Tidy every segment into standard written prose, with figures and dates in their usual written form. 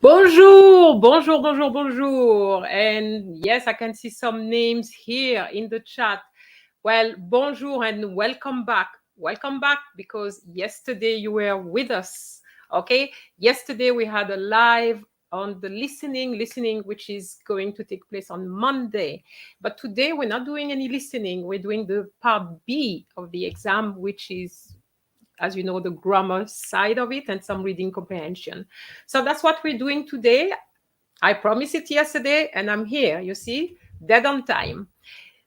Bonjour, bonjour, bonjour, bonjour. And yes, I can see some names here in the chat. Well, bonjour and welcome back. Welcome back because yesterday you were with us. Okay, yesterday we had a live on the listening, which is going to take place on Monday. But today we're not doing any listening. We're doing the part B of the exam, which is, as you know, the grammar side of it and some reading comprehension. So that's what we're doing today. I promised it yesterday and I'm here, you see, dead on time.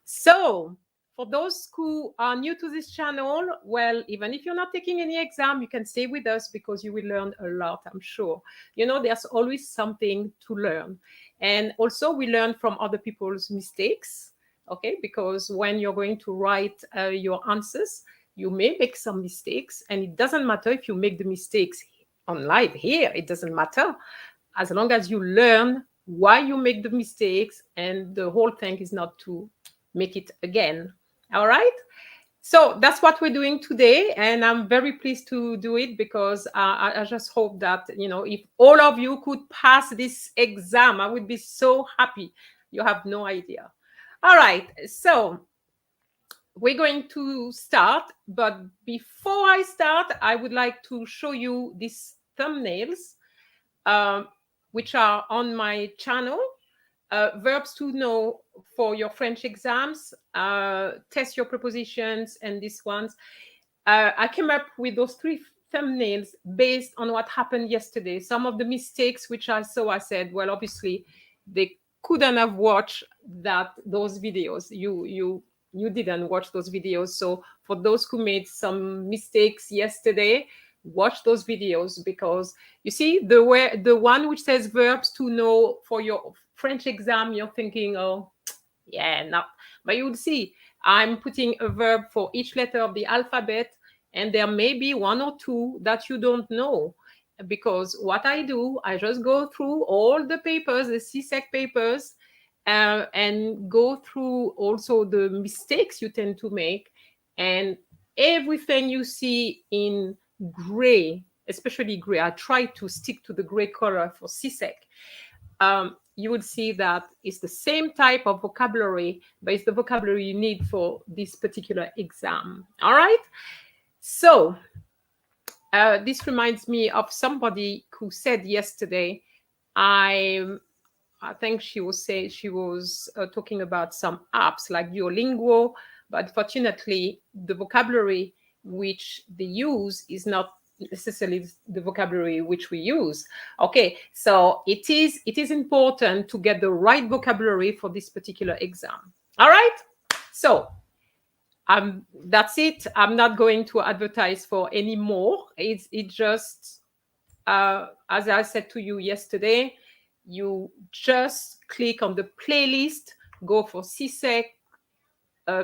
So for those who are new to this channel, well, even if you're not taking any exam, you can stay with us because you will learn a lot, I'm sure. You know, there's always something to learn. And also we learn from other people's mistakes, okay? Because when you're going to write your answers, you may make some mistakes, and it doesn't matter if you make the mistakes on live here. It doesn't matter as long as you learn why you make the mistakes, and the whole thing is not to make it again. All right? So that's what we're doing today, and I'm very pleased to do it because I just hope that, you know, if all of you could pass this exam, I would be so happy. You have no idea. All right, so we're going to start, but before I start, I would like to show you these thumbnails, which are on my channel. Verbs to know for your French exams, test your prepositions, and these ones. I came up with those three thumbnails based on what happened yesterday. Some of the mistakes which I saw, I said, well, obviously, they couldn't have watched those videos. You didn't watch those videos. So for those who made some mistakes yesterday, watch those videos, because you see the one which says verbs to know for your French exam, you're thinking, oh, yeah, no. But you'll see, I'm putting a verb for each letter of the alphabet, and there may be one or two that you don't know. Because what I do, I just go through all the papers, the CSEC papers, and go through also the mistakes you tend to make, and everything you see in gray, especially gray, I try to stick to the gray color for CSEC. You would see that it's the same type of vocabulary, but it's the vocabulary you need for this particular exam. All right. So this reminds me of somebody who said yesterday, I think she was talking about some apps like Duolingo, but fortunately, the vocabulary which they use is not necessarily the vocabulary which we use. Okay, so it is important to get the right vocabulary for this particular exam. All right, so That's it. I'm not going to advertise for any more. It just, as I said to you yesterday, you just click on the playlist, go for CSEC,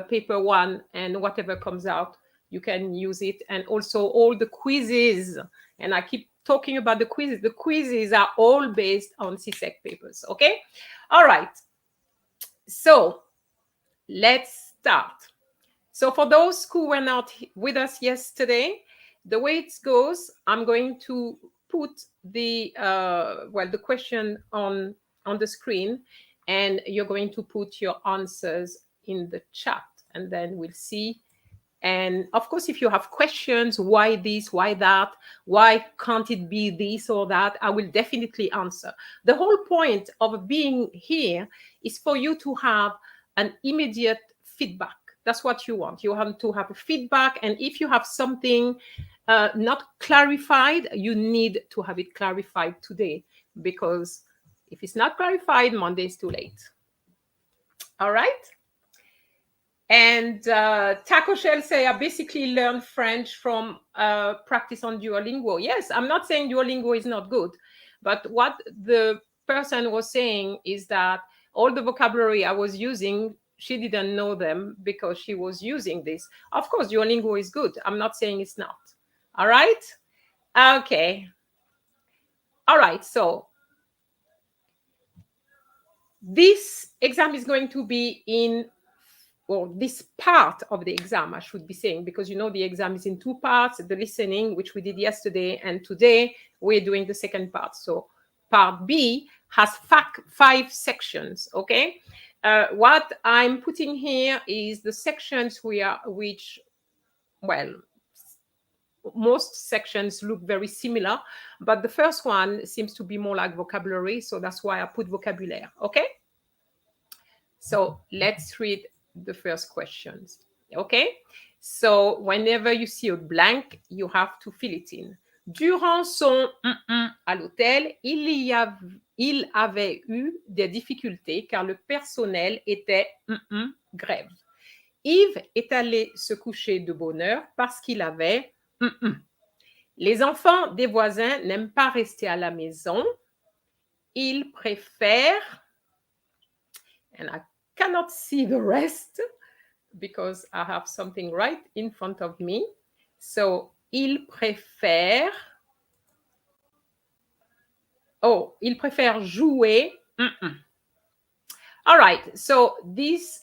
paper 1, and whatever comes out, you can use it. And also all the quizzes. And I keep talking about the quizzes. The quizzes are all based on CSEC papers. Okay. All right. So let's start. So for those who were not with us yesterday, the way it goes, I'm going to put the the question on the screen, and you're going to put your answers in the chat, and then we'll see. And of course, if you have questions, why this, why that, why can't it be this or that, I will definitely answer. The whole point of being here is for you to have an immediate feedback. That's what you want. You have to have a feedback. And if you have something not clarified, you need to have it clarified today, because if it's not clarified, Monday is too late. All right. And Taco Shell say, I basically learned French from practice on Duolingo. Yes, I'm not saying Duolingo is not good, but what the person was saying is that all the vocabulary I was using, she didn't know them because she was using this. Of course, Duolingo is good. I'm not saying it's not. All right? Okay. All right. So this exam is going to be in, or this part of the exam, I should be saying, because you know the exam is in 2 parts, the listening, which we did yesterday, and today we're doing the second part. So part B has 5 sections, okay? What I'm putting here is the sections which, well, most sections look very similar, but the first one seems to be more like vocabulary, so that's why I put vocabulary, okay? So let's read the first questions, okay? So whenever you see a blank, you have to fill it in. Durant son à l'hôtel, il avait eu des difficultés car le personnel était grève. Yves est allé se coucher de bonne heure parce qu'il avait Les enfants des voisins n'aiment pas rester à la maison. Ils préfèrent, and I cannot see the rest because I have something right in front of me. So, ils préfèrent jouer. All right, so these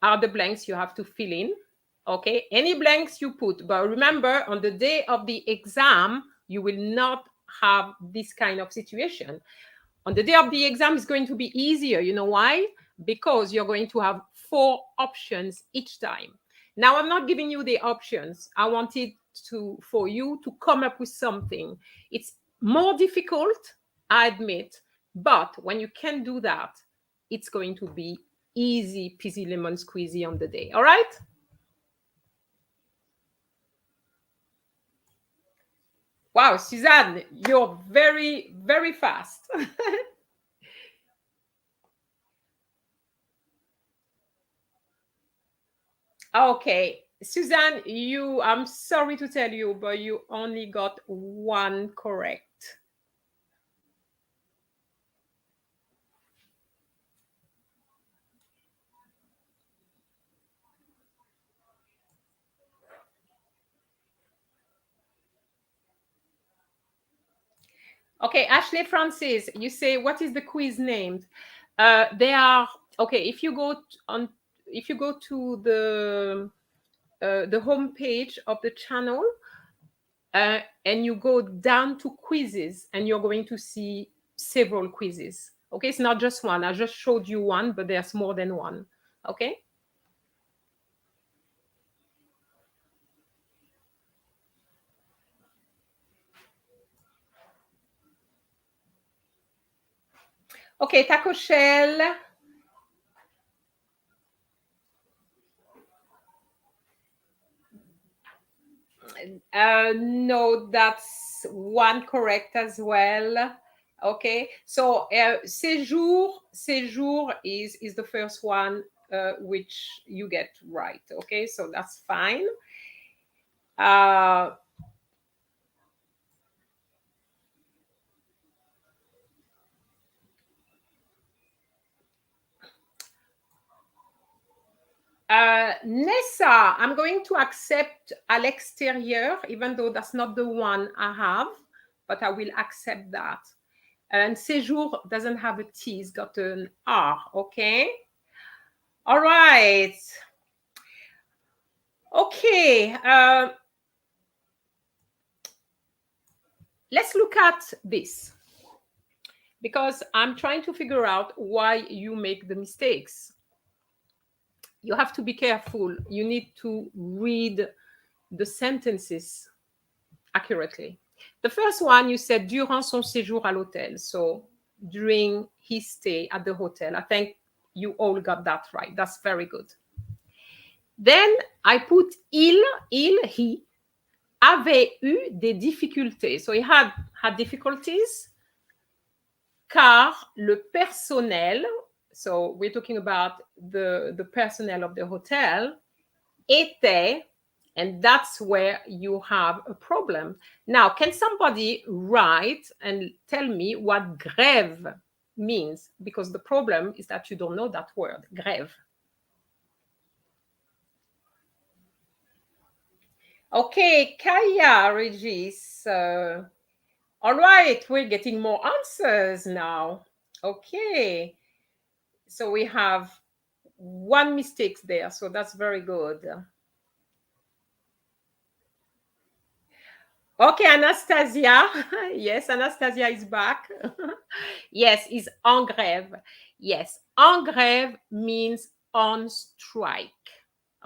are the blanks you have to fill in. Okay, any blanks you put, but remember, on the day of the exam, you will not have this kind of situation. On the day of the exam, it's going to be easier. You know why? Because you're going to have 4 options each time. Now, I'm not giving you the options. I wanted for you to come up with something. It's more difficult, I admit, but when you can do that, it's going to be easy peasy lemon squeezy on the day. All right? Wow, Suzanne, you're very, very fast. Okay, Suzanne, I'm sorry to tell you, but you only got 1 correct. Okay, Ashley Francis, you say, what is the quiz named? They are, okay, if you go to the home page of the channel, and you go down to quizzes, and you're going to see several quizzes. Okay, it's not just one. I just showed you one, but there's more than one. Okay. Okay, Taco Shell. No, that's 1 correct as well. Okay, so séjour is the first one. which you get right. Okay, so that's fine. Uh, Nessa, I'm going to accept à l'extérieur, even though that's not the one I have, but I will accept that. And séjour doesn't have a T, it's got an R, okay? All right. Okay. Let's look at this, because I'm trying to figure out why you make the mistakes. You have to be careful. You need to read the sentences accurately. The first one, you said durant son séjour à l'hôtel. So during his stay at the hotel. I think you all got that right. That's very good. Then I put he avait eu des difficultés. So he had difficulties car le personnel, so we're talking about the personnel of the hotel, était, and that's where you have a problem. Now, can somebody write and tell me what grève means? Because the problem is that you don't know that word, grève. Okay, Kaya, Regis. All right, we're getting more answers now. Okay. So we have one mistake there. So that's very good. Okay, Anastasia. Yes, Anastasia is back. Yes, is en grève. Yes, en grève means on strike.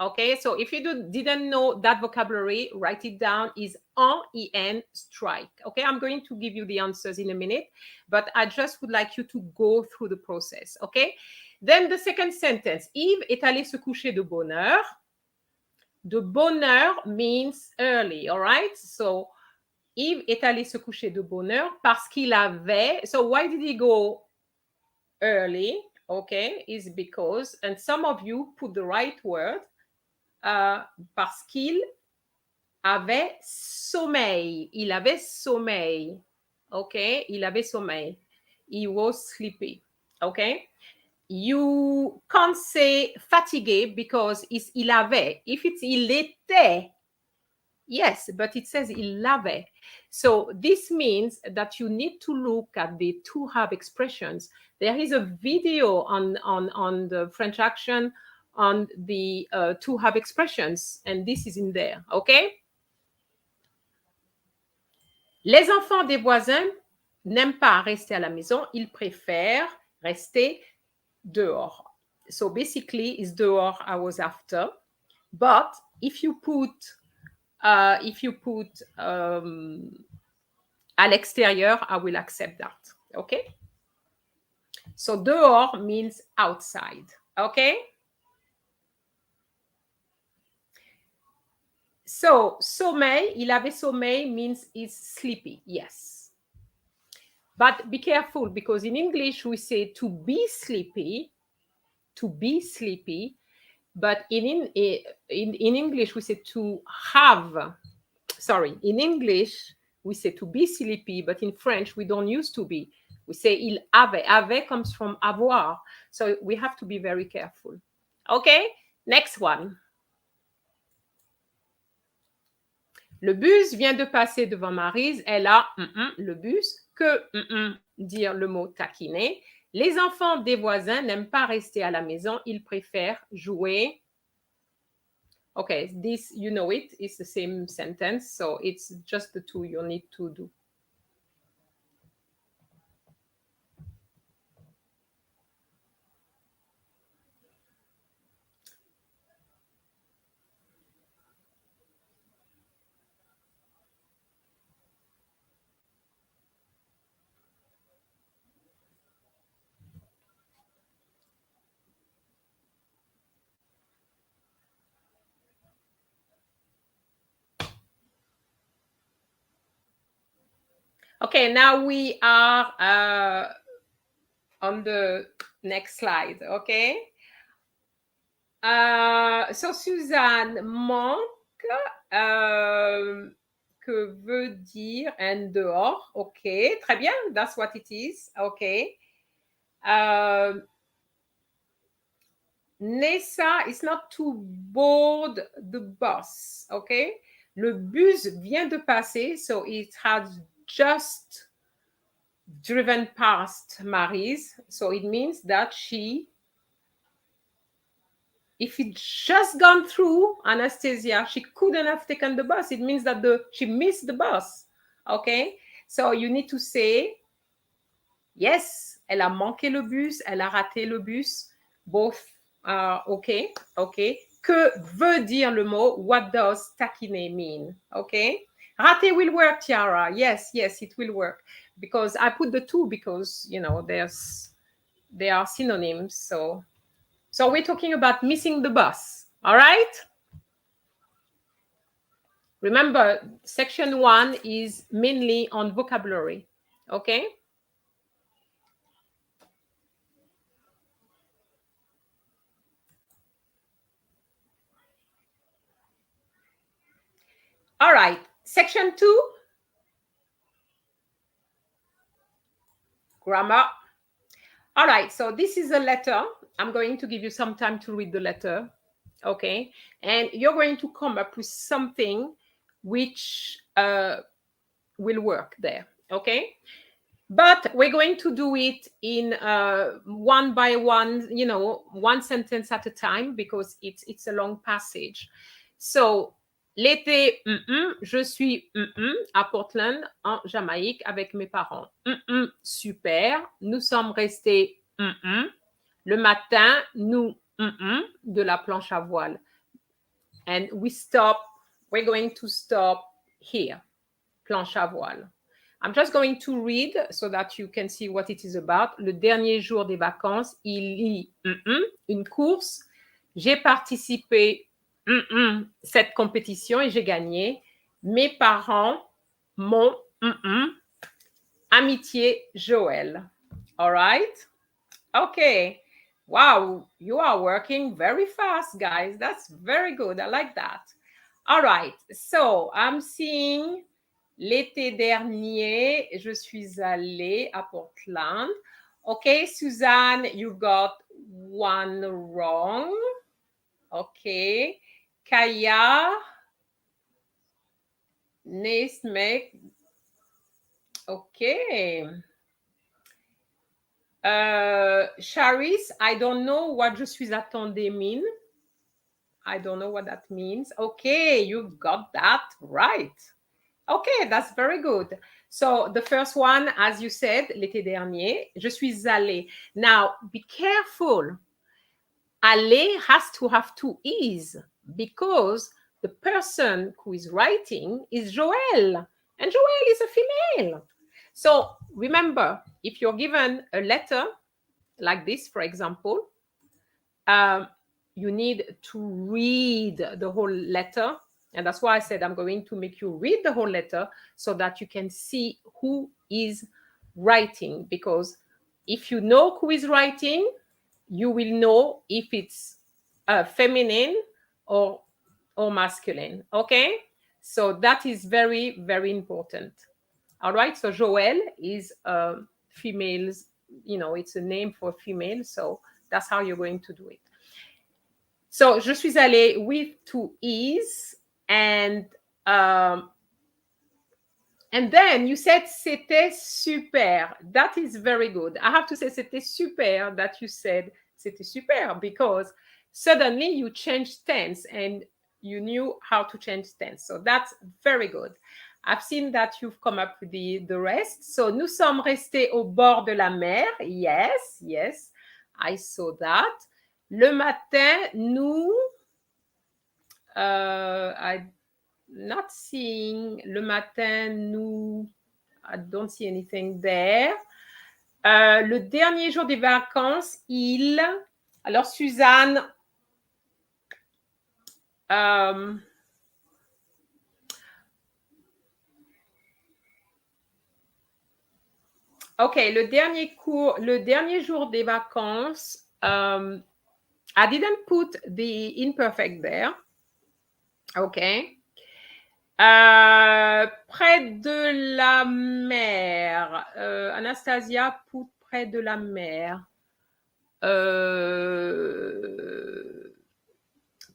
Okay, so if you didn't know that vocabulary, write it down, is en strike. Okay, I'm going to give you the answers in a minute, but I just would like you to go through the process. Okay, then the second sentence, Yves est allé se coucher de bonne heure. De bonne heure means early, all right? So Yves est allé se coucher de bonne heure parce qu'il avait, so why did he go early? Okay, is because, and some of you put the right word, parce qu'il avait sommeil. Il avait sommeil. Okay, il avait sommeil. He was sleepy. Okay, you can't say fatigué because it's il avait. If it's il était, yes, but it says il avait. So this means that you need to look at the to have expressions. There is a video on the French action on the to have expressions, and this is in there, okay? Les enfants des voisins n'aiment pas rester à la maison, ils préfèrent rester dehors. So basically, it's dehors I was after, but if you put à l'extérieur, I will accept that. Okay? So dehors means outside. Okay? So sommeil, il avait sommeil means he's sleepy. Yes. But be careful because in English we say to be sleepy, but in English we say to have. Sorry, in English we say to be sleepy, but in French we don't use to be. We say il avait. Avait comes from avoir. So we have to be very careful. Okay, next one. Le bus vient de passer devant Maryse. Elle a le bus. Que dire le mot taquiner. Les enfants des voisins n'aiment pas rester à la maison. Ils préfèrent jouer. Okay, this, you know it, it's the same sentence. So it's just the two you need to do. Okay, now we are on the next slide, okay? So Suzanne, manque, que veut dire and dehors. OK, très bien. That's what it is. OK. Nessa is not to board the bus. OK. Le bus vient de passer, so it has just driven past Mary's. So it means that if it just gone through Anastasia, she couldn't have taken the bus. It means that she missed the bus. Okay? So you need to say, yes, elle a manqué le bus, elle a raté le bus. Both are okay. Okay. Que veut dire le mot? What does taquiner mean? Okay? Raté will work, Tiara. Yes, it will work. Because I put the two because, you know, they are synonyms. So we're talking about missing the bus. All right? Remember, section 1 is mainly on vocabulary. Okay? All right. Section 2. Grammar. All right. So this is a letter. I'm going to give you some time to read the letter. Okay? And you're going to come up with something which will work there. Okay? But we're going to do it in one by one, you know, one sentence at a time because it's a long passage. So, l'été, je suis à Portland, en Jamaïque, avec mes parents. Super. Nous sommes restés le matin, nous de la planche à voile. And we're going to stop here. Planche à voile. I'm just going to read so that you can see what it is about. Le dernier jour des vacances, il y une course. J'ai participé cette compétition et j'ai gagné. Mes parents m'ont amitié Joël. All right? Okay. Wow, you are working very fast, guys. That's very good. I like that. All right. So I'm seeing l'été dernier, je suis allée à Portland. Okay, Suzanne, you got one wrong. Okay. Kaya, Nesmek. Okay. Charis, I don't know what je suis attendue mean. I don't know what that means. Okay, you got that right. Okay, that's very good. So the first one, as you said, l'été dernier, je suis allée. Now, be careful. Aller has to have two E's because the person who is writing is Joël, and Joël is a female. So remember, if you're given a letter like this, for example, you need to read the whole letter. And that's why I said I'm going to make you read the whole letter so that you can see who is writing. Because if you know who is writing, you will know if it's feminine or masculine. Okay? So that is very, very important. All right? So Joël is females, you know, it's a name for female. So that's how you're going to do it. So, je suis allée with two E's and then you said c'était super. That is very good. I have to say c'était super that you said c'était super because suddenly you changed tense and you knew how to change tense. So that's very good. I've seen that you've come up with the rest. So, nous sommes restés au bord de la mer. Yes, I saw that. Le matin, nous, I'm not seeing le matin, nous, I don't see anything there. Le dernier jour des vacances, il, alors Suzanne, OK, le dernier jour des vacances, I didn't put the imperfect there. Okay. Près de la mer. Anastasia put près de la mer.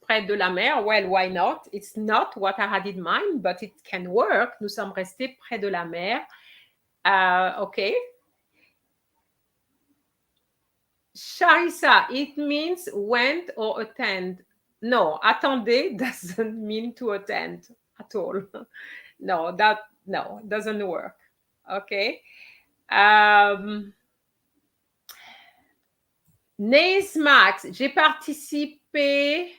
Près de la mer. Well, why not? It's not what I had in mind, but it can work. Nous sommes restés près de la mer. Okay. Sharissa, it means went or attend. No, attendez doesn't mean to attend at all. No, doesn't work. Okay. Max, j'ai participé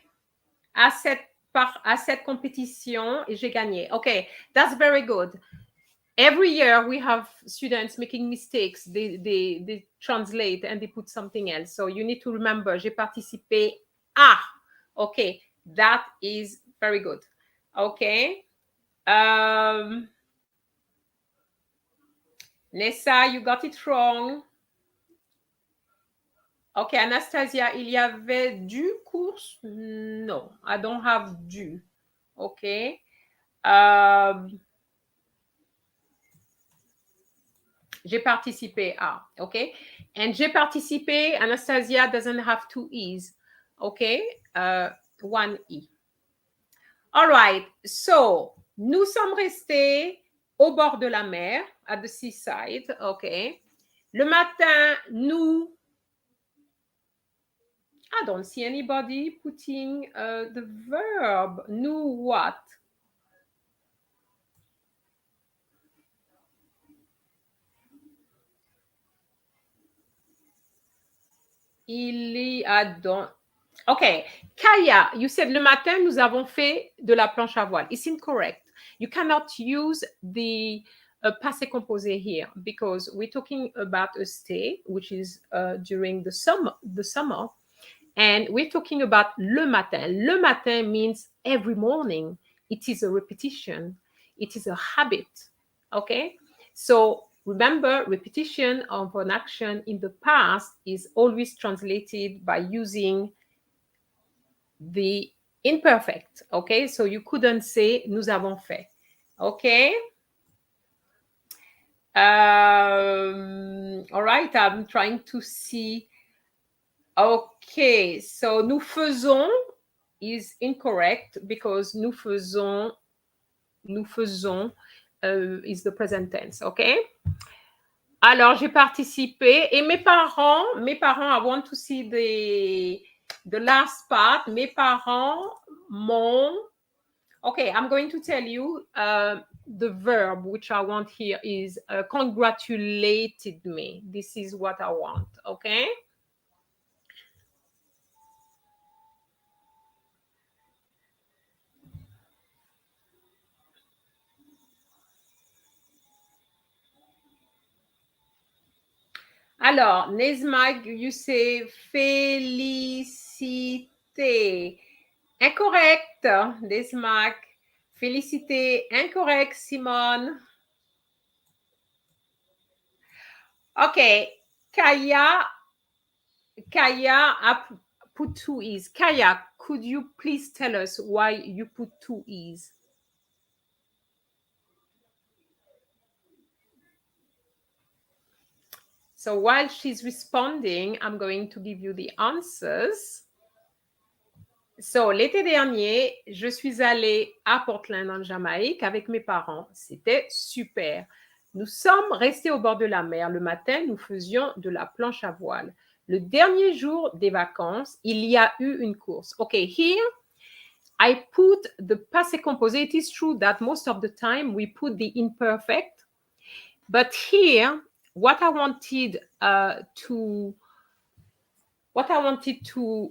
à cette compétition et j'ai gagné. Okay, that's very good. Every year we have students making mistakes. They translate and they put something else. So you need to remember, j'ai participé à. Okay, that is very good. Okay. Nessa, you got it wrong. Okay, Anastasia, il y avait du course? No, I don't have du. Okay. J'ai participé à. Okay. And j'ai participé, Anastasia doesn't have two E's. Okay. One E. All right. So, nous sommes restés au bord de la mer, at the seaside. Okay. Le matin, nous... I don't see anybody putting the verb. Nous what? Il y a donc... Okay, Kaya, you said le matin, nous avons fait de la planche à voile. It's incorrect. You cannot use the passé composé here because we're talking about a stay, which is during the summer, and we're talking about le matin. Le matin means every morning. It is a repetition. It is a habit. Okay? So remember, repetition of an action in the past is always translated by using the imperfect. Okay? So you couldn't say nous avons fait. Okay? All right, I'm trying to see. Okay, so nous faisons is incorrect because nous faisons is the present tense, okay? Alors, j'ai participé et mes parents, I want to see the last part. Mes parents m'ont... Okay, I'm going to tell you the verb which I want here is congratulated me. This is what I want, okay? Alors, Nesmag, you say félicité. Incorrect, Nesmag. Félicité. Incorrect, Simone. Okay, Kaya put two E's. Kaya, could you please tell us why you put two E's? So while she's responding, I'm going to give you the answers. So, l'été dernier, je suis allée à Portland, en Jamaïque, avec mes parents. C'était super. Nous sommes restés au bord de la mer. Le matin, nous faisions de la planche à voile. Le dernier jour des vacances, il y a eu une course. Okay, here I put the passé composé. It is true that most of the time we put the imperfect. But here, what I wanted to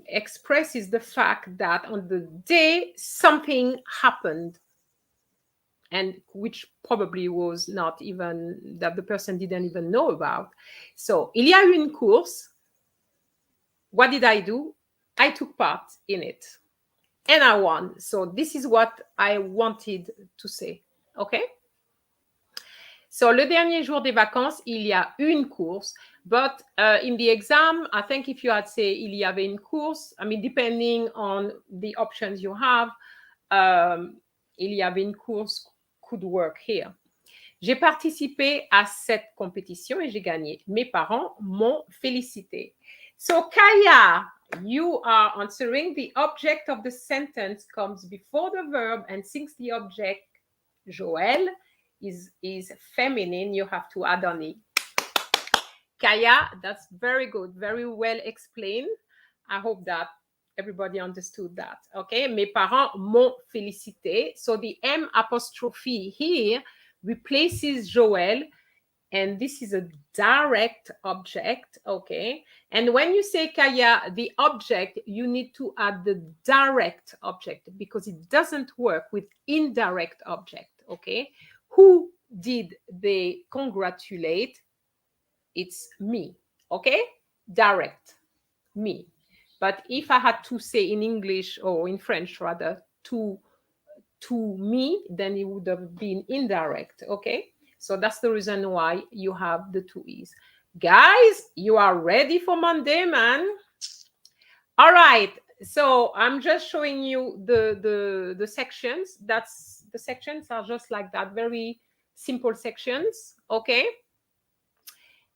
express is the fact that on the day something happened, and which probably was not even that the person didn't even know about. So, il y a eu une course. What did I do? I took part in it and I won. So this is what I wanted to say. Okay. So, le dernier jour des vacances, il y a une course. But in the exam, I think if you had say il y avait une course, I mean, depending on the options you have, il y avait une course could work here. J'ai participé à cette compétition et j'ai gagné. Mes parents m'ont félicité. So, Kaya, you are answering. The object of the sentence comes before the verb, and since the object, Joël, is feminine, you have to add on it. Kaya, that's very good, very well explained. I hope that everybody understood that. Okay, mes parents m'ont félicité. So the M apostrophe here replaces Joël, and this is a direct object. Okay, and when you say Kaya, the object, you need to add the direct object because it doesn't work with indirect object. Okay, who did they congratulate? It's me. Okay, direct, me. But if I had to say in English or in French rather to me, then it would have been indirect. Okay, so that's the reason why you have the two E's. Guys, you are ready for Monday, man. All right, so I'm just showing you the sections. That's the sections are just like that, very simple sections. Okay,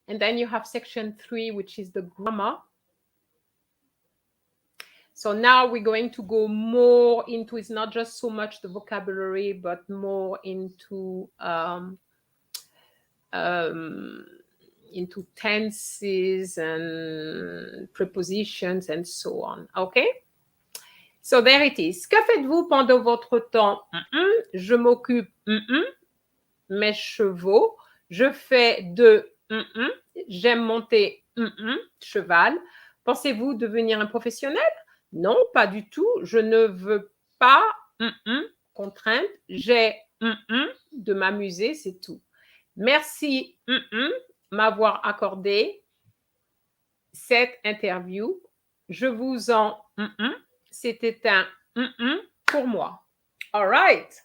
and then you have section 3, which is the grammar. So now we're going to go more into, it's not just so much the vocabulary, but more into tenses and prepositions and so on. Okay? So there it is. Que faites-vous pendant votre temps? Je m'occupe. Mes chevaux. Je fais de. J'aime monter. Cheval. Pensez-vous devenir un professionnel? Non, pas du tout. Je ne veux pas contrainte. J'ai de m'amuser, c'est tout. Merci m'avoir accordé cette interview. Je vous en c'était un pour moi. All right.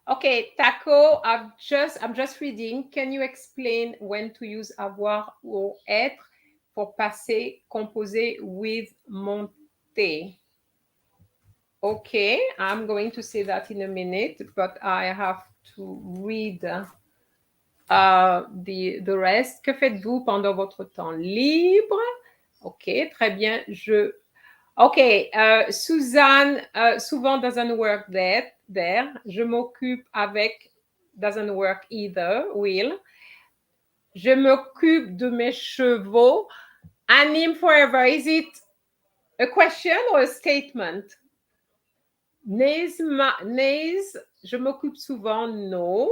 Okay, Taco, I'm just reading. Can you explain when to use avoir or être for passé composé with monter? Okay, I'm going to say that in a minute, but I have to read the rest. Que faites-vous pendant votre temps libre? Ok, très bien. Ok, Suzanne souvent doesn't work there. Je m'occupe avec doesn't work either, will. Je m'occupe de mes chevaux. Anime forever, is it a question or a statement? Naise, je m'occupe souvent, no.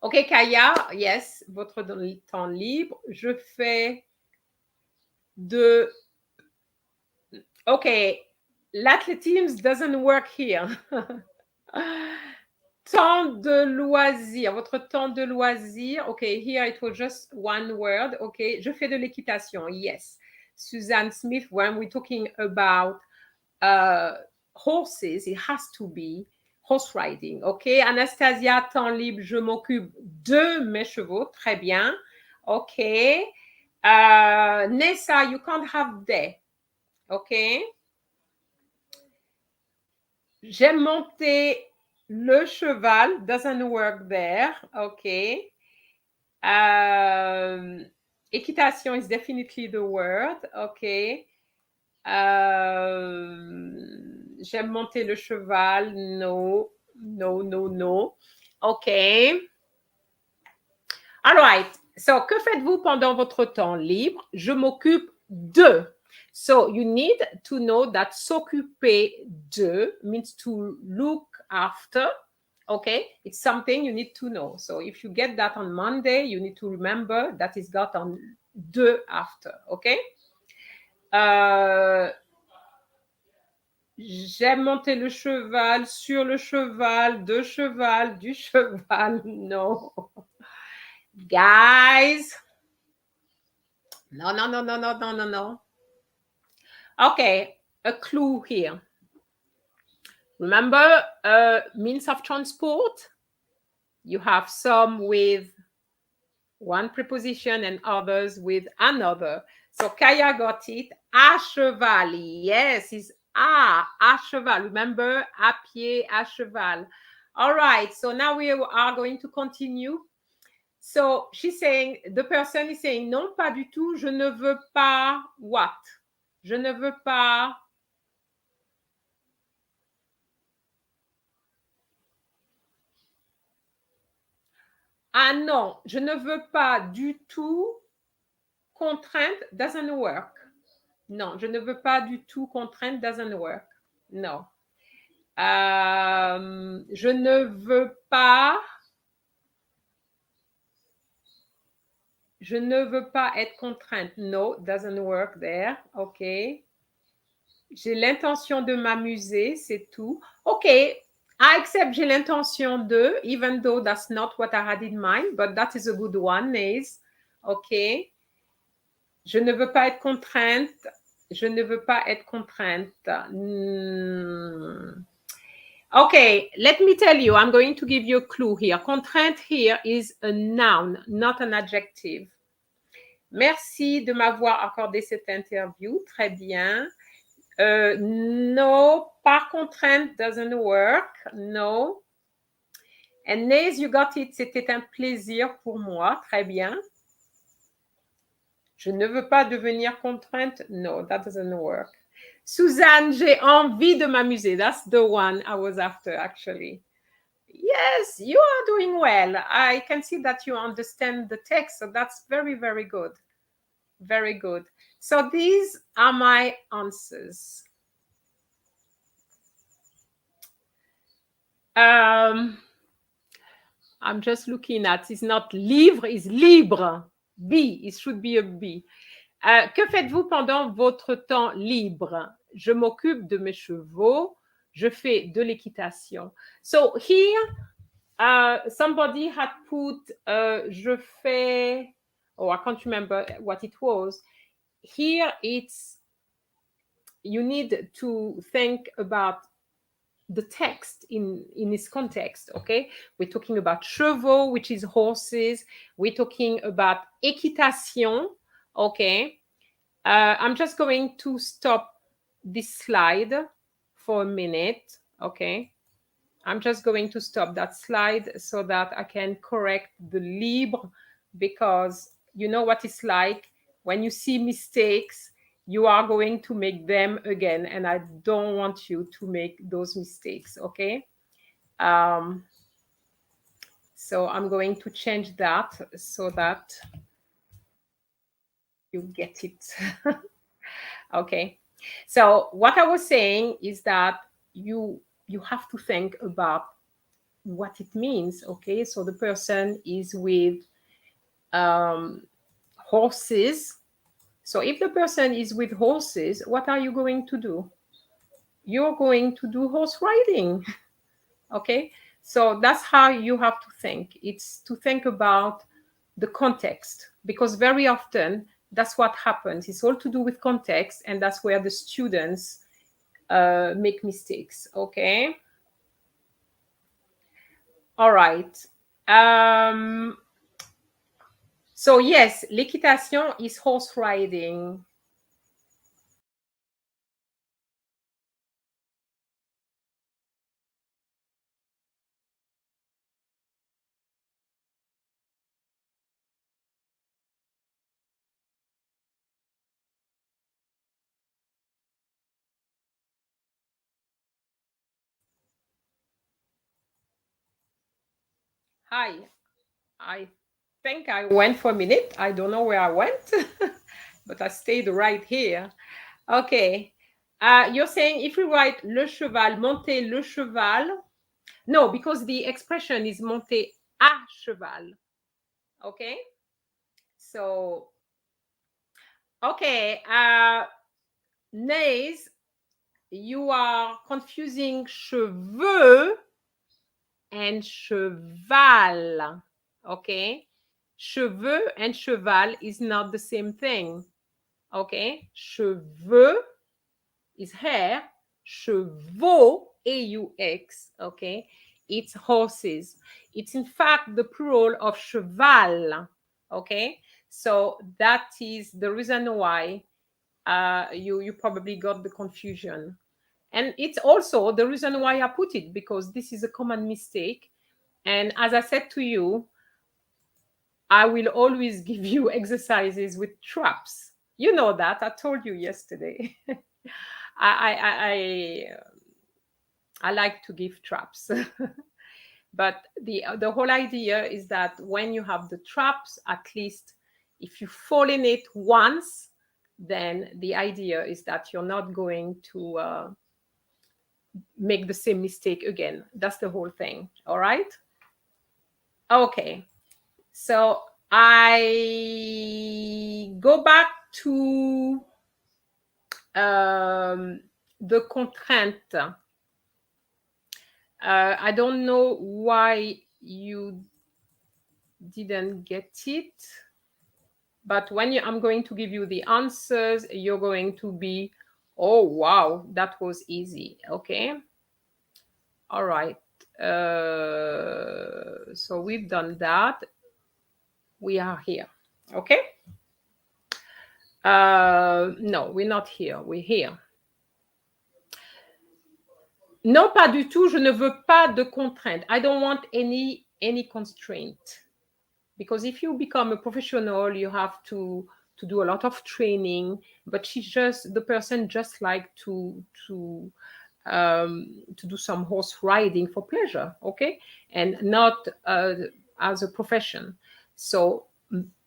Ok, Kaya, yes, votre temps libre. Je fais de... Ok, l'athlétisme doesn't work here. Temps de loisir, votre temps de loisir. Ok, here it was just one word. Ok, je fais de l'équitation, yes. Suzanne Smith, when we're talking about horses, it has to be horse riding. Ok, Anastasia, temps libre, je m'occupe de mes chevaux. Très bien. Ok. Nessa, you can't have des. Ok. J'aime monter le cheval. Doesn't work there. Ok. Équitation is definitely the word. Ok. J'aime monter le cheval. No. No, no, no. Ok. All right. So, que faites-vous pendant votre temps libre? Je m'occupe de. So, you need to know that s'occuper de means to look after. Okay? It's something you need to know. So, if you get that on Monday, you need to remember that it's got on de after. Okay? J'aime monter le cheval, sur le cheval, de cheval, du cheval. No. Guys. No. Okay, a clue here. Remember, means of transport? You have some with one preposition and others with another. So Kaya got it. À cheval. Yes, it's à cheval. Remember, à pied, à cheval. All right. So now we are going to continue. So she's saying, the person is saying, non, pas du tout. Je ne veux pas what? Je ne veux pas. Ah non, je ne veux pas du tout. Contrainte doesn't work. Non, je ne veux pas du tout. Contrainte doesn't work. No. Je ne veux pas. Je ne veux pas être contrainte. No, doesn't work there. OK. J'ai l'intention de m'amuser, c'est tout. OK. I accept j'ai l'intention de, even though that's not what I had in mind, but that is a good one, Naze. OK. Je ne veux pas être contrainte. Je ne veux pas être contrainte. Okay, let me tell you, I'm going to give you a clue here. Contrainte here is a noun, not an adjective. Merci de m'avoir accordé cette interview. Très bien. No, par contrainte doesn't work. No. And Naze, you got it. C'était un plaisir pour moi. Très bien. Je ne veux pas devenir contrainte. No, that doesn't work. Suzanne, j'ai envie de m'amuser. That's the one I was after, actually. Yes, you are doing well. I can see that you understand the text. So that's very, very good. Very good. So these are my answers. I'm just looking at, it's not livre, it's libre. B, it should be a B. Que faites-vous pendant votre temps libre? Je m'occupe de mes chevaux. Je fais de l'équitation. So here, somebody had put, je fais, oh, I can't remember what it was. Here, it's, you need to think about the text in its context, okay? We're talking about chevaux, which is horses. We're talking about équitation, okay? I'm just going to stop this slide for a minute, okay? I'm just going to stop that slide so that I can correct the libre, because you know what it's like when you see mistakes, you are going to make them again, and I don't want you to make those mistakes, okay? So I'm going to change that so that you get it. Okay. So what I was saying is that you have to think about what it means, okay? So the person is with horses. So if the person is with horses, what are you going to do? You're going to do horse riding, okay? So that's how you have to think. It's to think about the context, because very often that's what happens. It's all to do with context, and that's where the students make mistakes, okay? All right. So yes, l'équitation is horse riding. Hi, I think I went for a minute. I don't know where I went, but I stayed right here. Okay. You're saying if we write le cheval, monter le cheval. No, because the expression is monter à cheval. Okay. So, okay. Nays, you are confusing cheveux and cheval. Okay. Cheveux and cheval is not the same thing. Okay. Cheveux is hair. Chevaux A-U-X, okay? It's horses. It's in fact the plural of cheval, okay? So that is the reason why you probably got the confusion. And it's also the reason why I put it, because this is a common mistake. And as I said to you, I will always give you exercises with traps. You know that. I told you yesterday. I like to give traps. But the whole idea is that when you have the traps, at least if you fall in it once, then the idea is that you're not going to make the same mistake again. That's the whole thing. All right? Okay. So I go back to the contrainte. I don't know why you didn't get it, but when I'm going to give you the answers, you're going to be, oh, wow, that was easy. Okay. All right. So we've done that. We are here. Okay. No, we're not here. We're here. Non, pas du tout. Je ne veux pas de contrainte. I don't want any constraint. Because if you become a professional, you have to do a lot of training. But the person just like to do some horse riding for pleasure, okay, and not as a profession. So,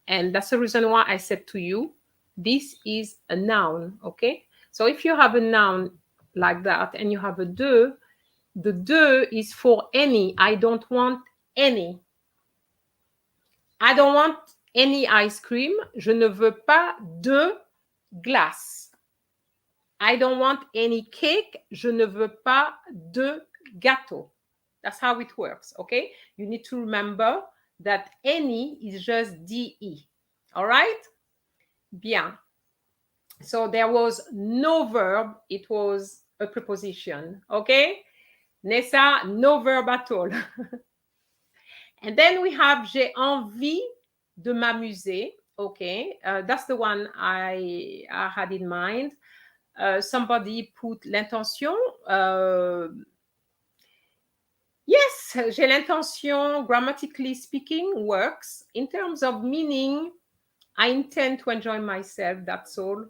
and that's the reason why I said to you, this is a noun, okay. So if you have a noun like that and you have a de, the de is for any. I don't want any. I don't want any ice cream. Je ne veux pas de glace. I don't want any cake. Je ne veux pas de gâteau. That's how it works, okay? You need to remember that any is just de. All right? Bien. So there was no verb. It was a preposition, okay? Nessa, no verb at all. And then we have j'ai envie de m'amuser. Okay, that's the one I had in mind. Somebody put l'intention. Yes, j'ai l'intention, grammatically speaking, works. In terms of meaning, I intend to enjoy myself, that's all.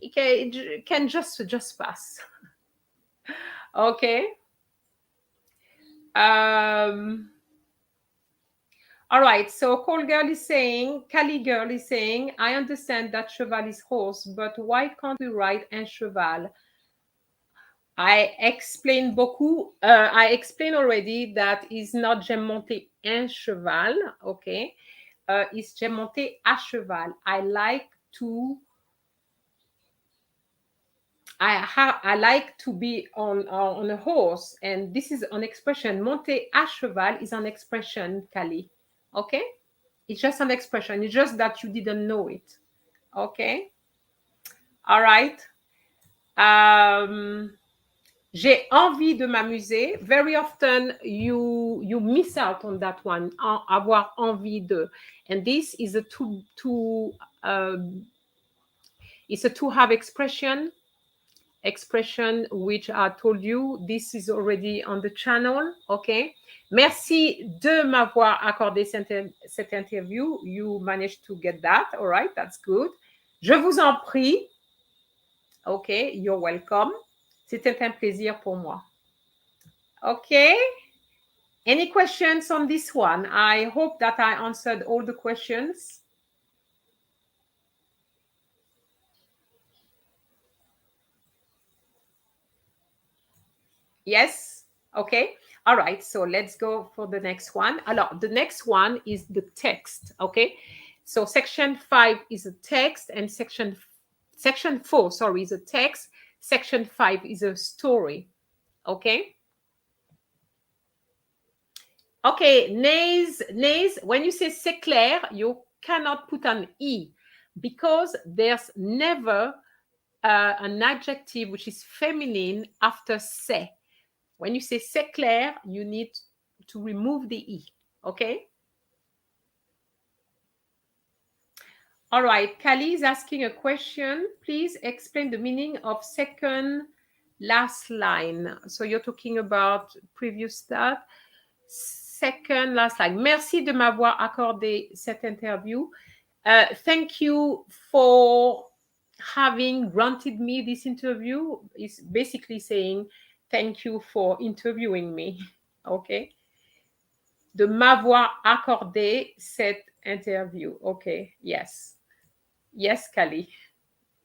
It can just pass. Okay. All right, so Call Girl is saying, Cali Girl is saying, I understand that cheval is horse, but why can't we write un cheval? I explained beaucoup. I explained already that it's not j'ai monté un cheval, okay? It's j'ai monté à cheval. I like to be on a horse, and this is an expression. Monter à cheval is an expression, Kali. Okay? It's just an expression. It's just that you didn't know it. Okay? All right. J'ai envie de m'amuser. Very often you miss out on that one. Avoir envie de. And this is a it's a to have expression which I told you, this is already on the channel, okay? Merci de m'avoir accordé cette interview. You managed to get that, all right? That's good. Je vous en prie. Okay, you're welcome. C'était un plaisir pour moi. Okay? Any questions on this one? I hope that I answered all the questions. Yes? Okay. All right. So let's go for the next one. Alors, the next one is the text. Okay. So section 5 is a text, and section 4, sorry, is a text. Section 5 is a story. Okay. Okay. Nays, when you say c'est clair, you cannot put an E, because there's never an adjective which is feminine after c'est. When you say c'est clair, you need to remove the E, okay? All right, Kali is asking a question. Please explain the meaning of second last line. So you're talking about previous start. Second last line. Merci de m'avoir accordé cette interview. Thank you for having granted me this interview. It's basically saying thank you for interviewing me. Okay. De m'avoir accordé cette interview. Okay. Yes. Yes, Kali.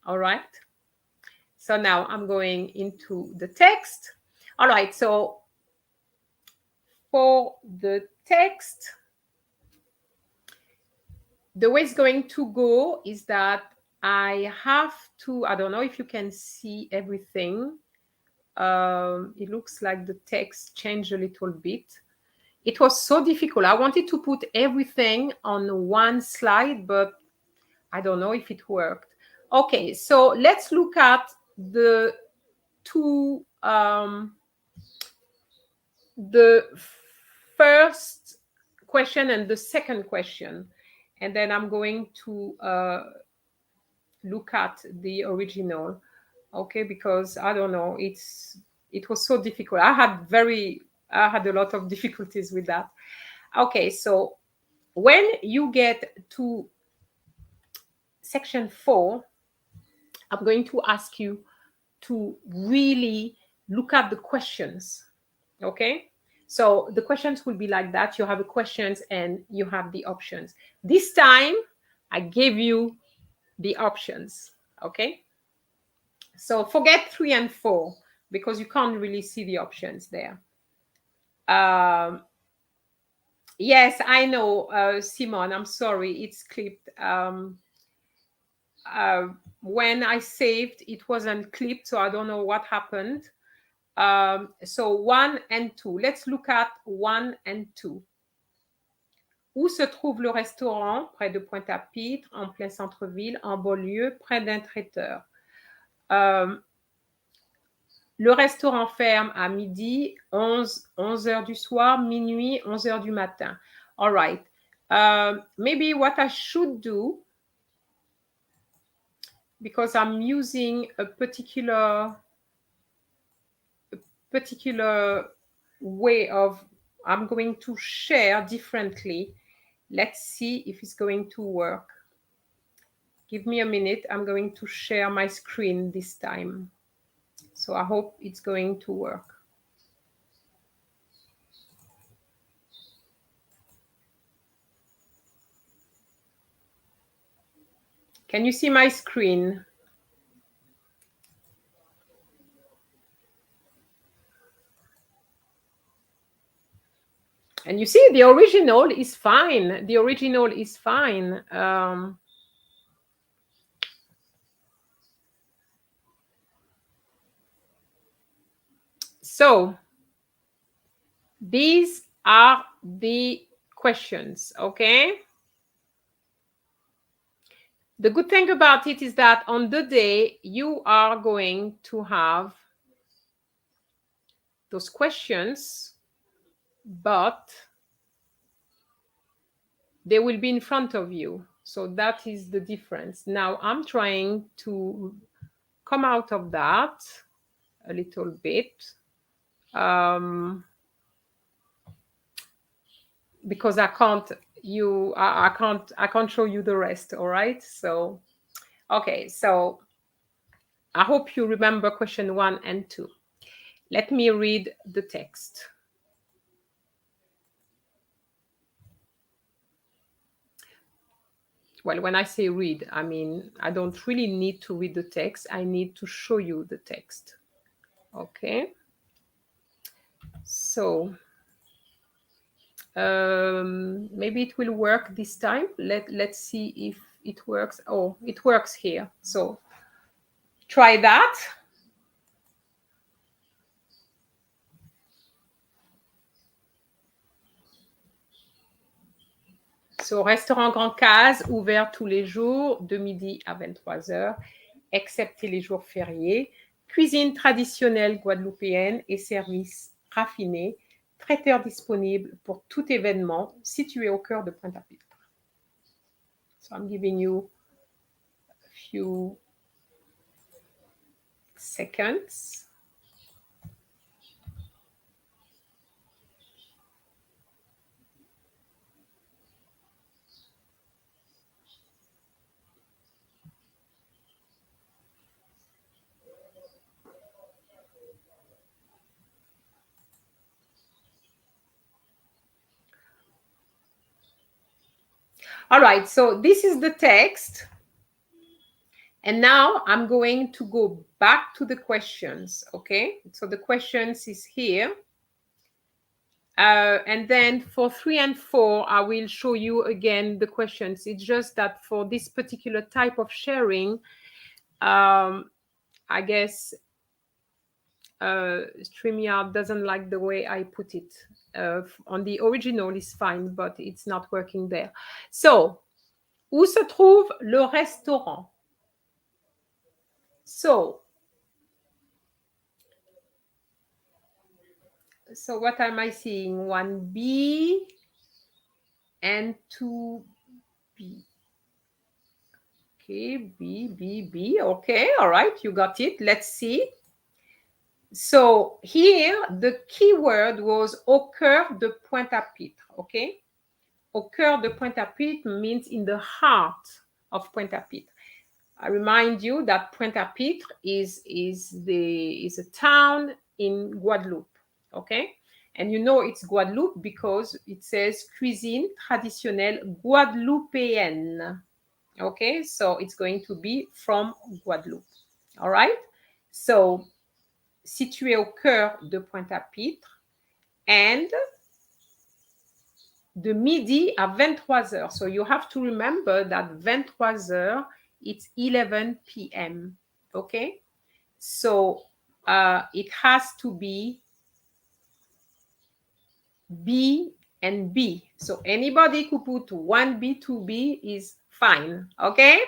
All right. So now I'm going into the text. All right. So for the text, the way it's going to go is that I have to, I don't know if you can see everything. It looks like the text changed a little bit. It was so difficult. I wanted to put everything on one slide, but I don't know if it worked. Okay, so let's look at the two, the first question and the second question. And then I'm going to look at the original, okay? Because I don't know, it was so difficult. I had a lot of difficulties with that. Okay, so when you get to section 4, I'm going to ask you to really look at the questions, okay? So the questions will be like that. You have the questions and you have the options. This time, I gave you the options, okay? So forget 3 and 4 because you can't really see the options there. Yes, I know, Simon, I'm sorry, it's clipped. When I saved, it wasn't clipped, so I don't know what happened. So 1 and 2. Let's look at 1 and 2. Où se trouve le restaurant? Près de Pointe-à-Pitre, en plein centre-ville, en banlieue, près d'un traiteur. Le restaurant ferme à midi, 11 heures du soir, minuit, 11 heures du matin. All right. Maybe what I should do, because I'm using a particular way of, I'm going to share differently. Let's see if it's going to work. Give me a minute. I'm going to share my screen this time. So I hope it's going to work. Can you see my screen? And you see, the original is fine. The original is fine. So these are the questions, okay? The good thing about it is that on the day, you are going to have those questions, but they will be in front of you. So that is the difference. Now I'm trying to come out of that a little bit because I can't show you the rest. All right. So, okay. So I hope you remember question 1 and 2. Let me read the text. Well, when I say read, I mean, I don't really need to read the text. I need to show you the text. Okay. So maybe it will work this time. Let's see if it works. Oh, it works here. So try that. So, restaurant Grand Case, ouvert tous les jours, de midi à 23h, excepté les jours fériés. Cuisine traditionnelle guadeloupéenne et service raffiné, traiteur disponible pour tout événement situé au cœur de Pointe-à-Pitre. So I'm giving you a few seconds. All right, so this is the text. And now I'm going to go back to the questions, okay? So the questions is here. And then for 3 and 4, I will show you again the questions. It's just that for this particular type of sharing, I guess StreamYard doesn't like the way I put it. On the original is fine, but it's not working there. So, où se trouve le restaurant? So what am I seeing? 1B and 2B. Okay, B. Okay, all right, you got it. Let's see. So here, the keyword was au cœur de Pointe-à-Pitre, okay? Au cœur de Pointe-à-Pitre means in the heart of Pointe-à-Pitre. I remind you that Pointe-à-Pitre is a town in Guadeloupe, okay? And you know it's Guadeloupe because it says cuisine traditionnelle guadeloupéenne, okay? So it's going to be from Guadeloupe, all right? So, situé au cœur de Pointe-à-Pitre, and de midi à 23h. So you have to remember that 23h, it's 11 p.m., okay? So it has to be B and B. So anybody who put 1B, 2B is fine, okay?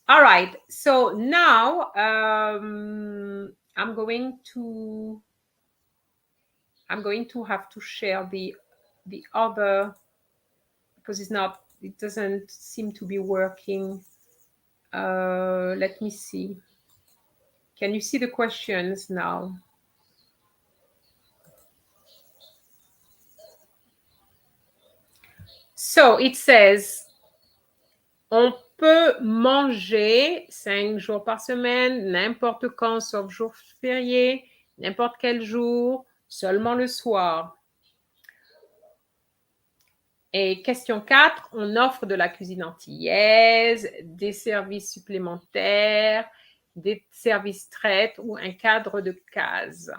All right, so now I'm going to have to share the other, because it doesn't seem to be working. Let me see. Can you see the questions now? So it says, on peut manger 5 jours par semaine, n'importe quand sauf jour férié, n'importe quel jour, seulement le soir. Et question 4, on offre de la cuisine antillaise, des services supplémentaires, des services traites ou un cadre de case.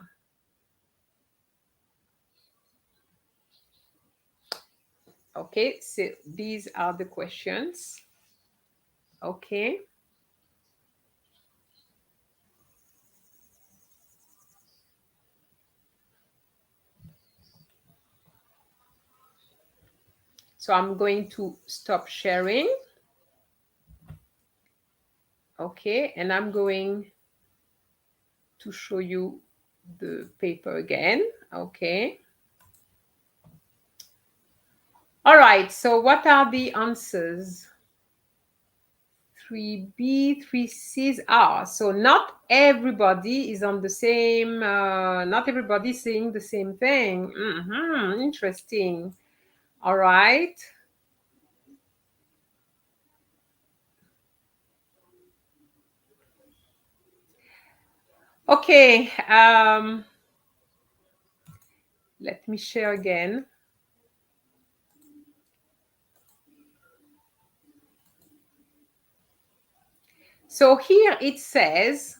Okay, so these are the questions. Okay. So I'm going to stop sharing. Okay, and I'm going to show you the paper again. Okay. All right, so what are the answers? 3B, 3C's are. So not everybody is on the same, not everybody is saying the same thing. Interesting. All right. Okay. Let me share again. So here it says,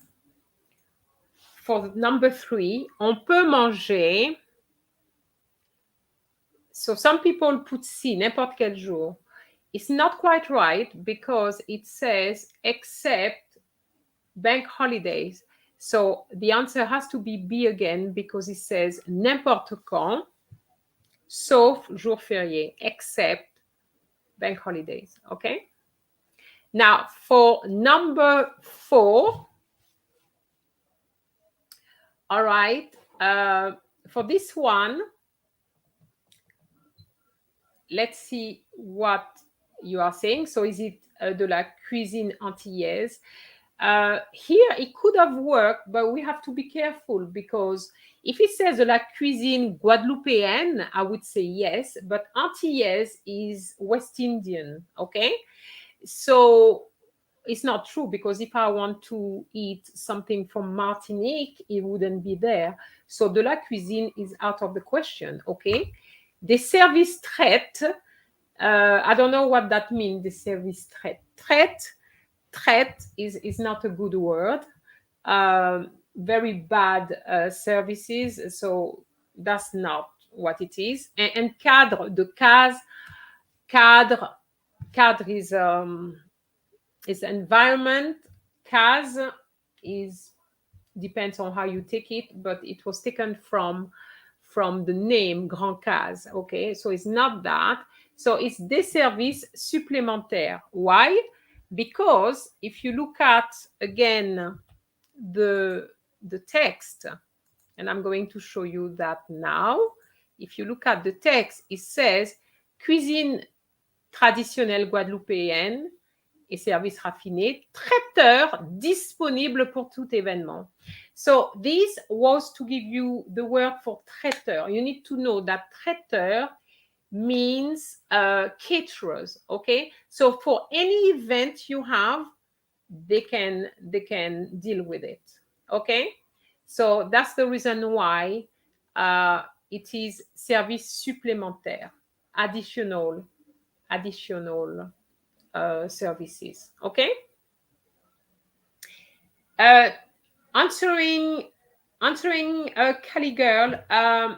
for number 3, on peut manger. So some people put C, n'importe quel jour. It's not quite right because it says except bank holidays. So the answer has to be B again because it says n'importe quand, sauf jour férié, except bank holidays, okay? Now, for number 4, all right, for this one, let's see what you are saying. So is it de la cuisine antillaise? Here it could have worked, but we have to be careful because if it says de la cuisine guadeloupéenne, I would say yes, but antillaise is West Indian, okay? So it's not true because if I want to eat something from Martinique, it wouldn't be there. So de la cuisine is out of the question, okay? Des services traites, I don't know what that means, des services traites. Traite is not a good word. Very bad services, so that's not what it is. And cadre, de case, cadre is environment. Case is depends on how you take it, but it was taken from the name Grand Case. Okay, so it's not that. So it's des services supplémentaires. Why? Because if you look at again the text, and I'm going to show you that now. If you look at the text, it says cuisine traditionnelle guadeloupéenne et services raffinés, traiteur disponible pour tout événement. So this was to give you the word for traiteur. You need to know that traiteur means caterers, okay? So for any event you have, they can deal with it, okay? So that's the reason why it is service supplémentaire, additional services, okay? Answering Cali Girl,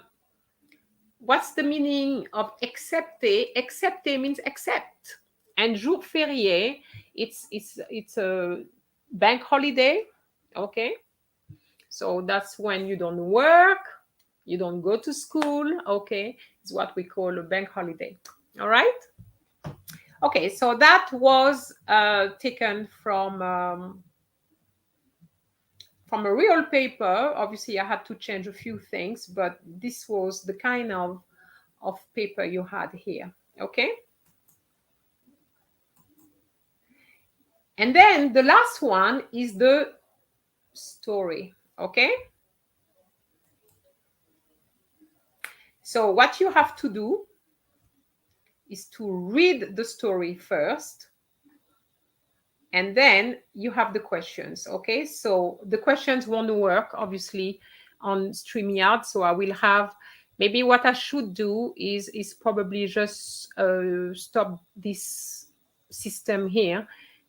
what's the meaning of accepter? Accepter means accept. And jour férié, it's a bank holiday, okay? So that's when you don't work, you don't go to school, okay? It's what we call a bank holiday, all right? Okay, so that was taken from a real paper. Obviously, I had to change a few things, but this was the kind of paper you had here, okay? And then the last one is the story, okay? So what you have to do is to read the story first, and then you have the questions, okay? So the questions won't work, obviously, on StreamYard, so I will have, maybe what I should do is probably just stop this system here,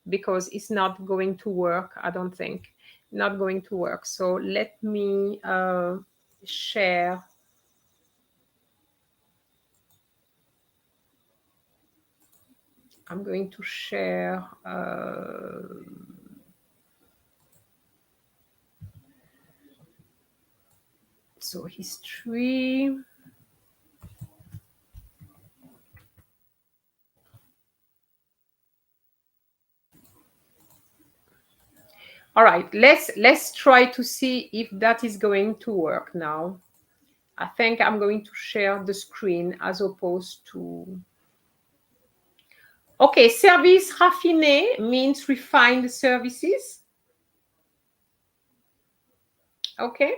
because it's not going to work, I don't think. Not going to work. So let me share. I'm going to share so history. All right, let's try to see if that is going to work now. I think I'm going to share the screen as opposed to... Okay, service raffiné means refined services. Okay.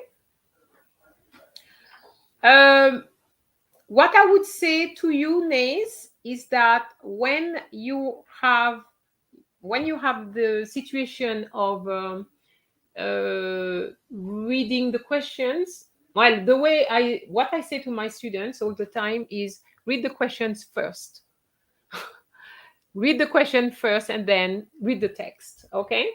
What I would say to you, Nays, is that when you have the situation of reading the questions, well, the way what I say to my students all the time is read the questions first. Read the question first and then read the text, okay?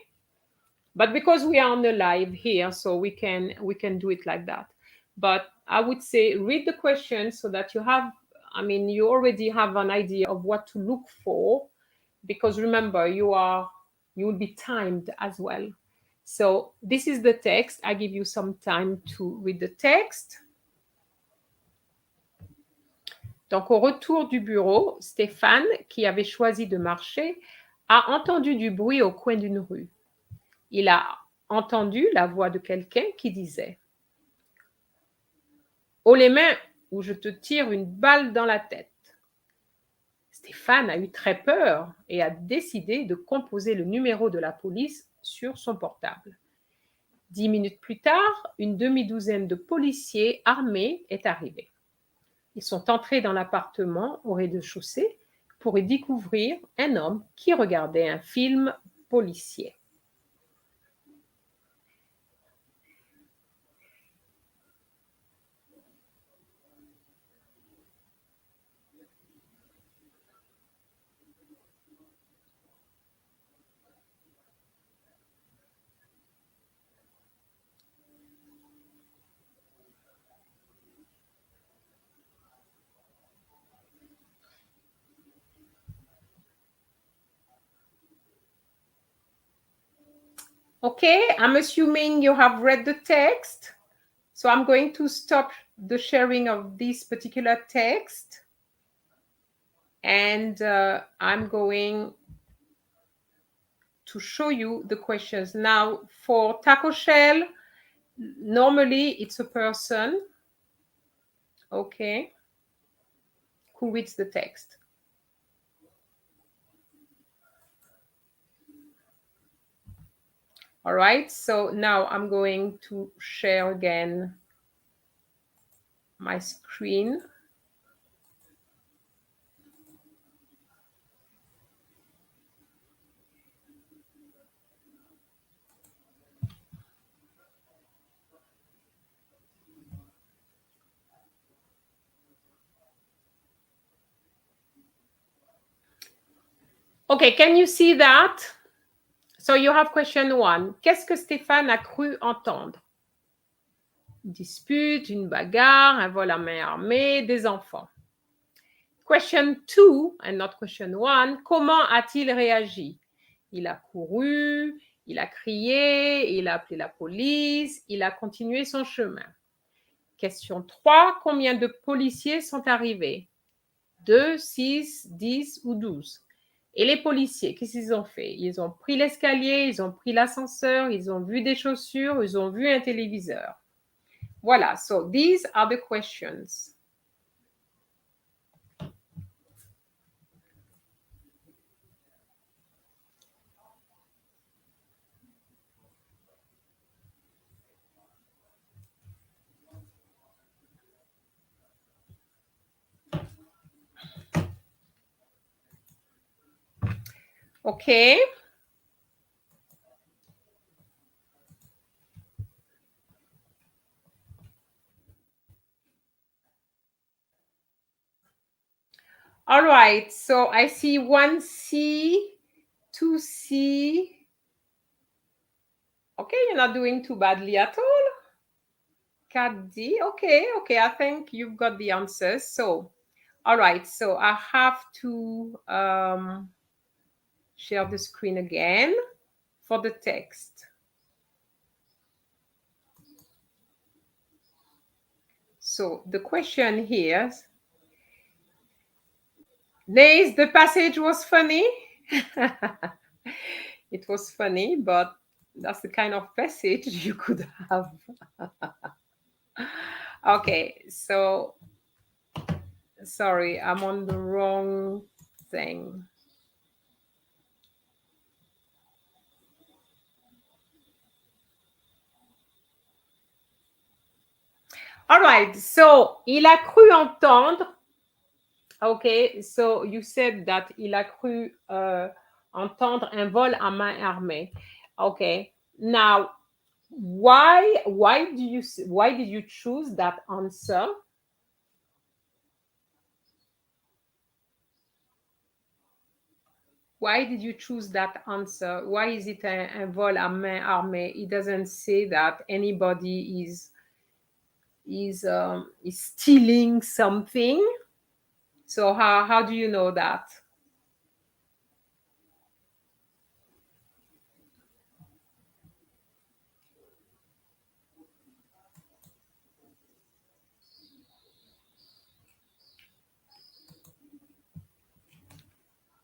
But because we are on the live here, so we can do it like that. But I would say read the questions so that you have, I mean, you already have an idea of what to look for, because remember, you will be timed as well. So this is the text. I give you some time to read the text. Donc, au retour du bureau, Stéphane, qui avait choisi de marcher, a entendu du bruit au coin d'une rue. Il a entendu la voix de quelqu'un qui disait Haut les mains ou je te tire une balle dans la tête. Stéphane a eu très peur et a décidé de composer le numéro de la police sur son portable. 10 minutes plus tard, une demi-douzaine de policiers armés est arrivée. Ils sont entrés dans l'appartement au rez-de-chaussée pour y découvrir un homme qui regardait un film policier. Okay, I'm assuming you have read the text. So I'm going to stop the sharing of this particular text. And I'm going to show you the questions. Now, for taco shell, normally it's a person, okay, who reads the text. All right, so now I'm going to share again my screen. Okay, can you see that? So you have question 1. Qu'est-ce que Stéphane a cru entendre? Une dispute, une bagarre, un vol à main armée, des enfants. Question 2, and not question 1. Comment a-t-il réagi? Il a couru, il a crié, il a appelé la police, il a continué son chemin. Question 3. Combien de policiers sont arrivés? 2, 6, 10 ou 12? Et les policiers, qu'est-ce qu'ils ont fait? Ils ont pris l'escalier, ils ont pris l'ascenseur, ils ont vu des chaussures, ils ont vu un téléviseur. Voilà, so these are the questions. Okay. All right, so I see 1C, 2C. Okay, you're not doing too badly at all. 4D, okay, I think you've got the answers. So, all right, so I have to share the screen again for the text. So the question here, Days, the passage was funny. It was funny, but that's the kind of passage you could have. Okay, so sorry, I'm on the wrong thing. All right, so il a cru entendre. Okay, so you said that il a cru entendre un vol à main armée. Okay, now why did you choose that answer? Why did you choose that answer? Why is it un vol à main armée? It doesn't say that anybody is stealing something. So how do you know that?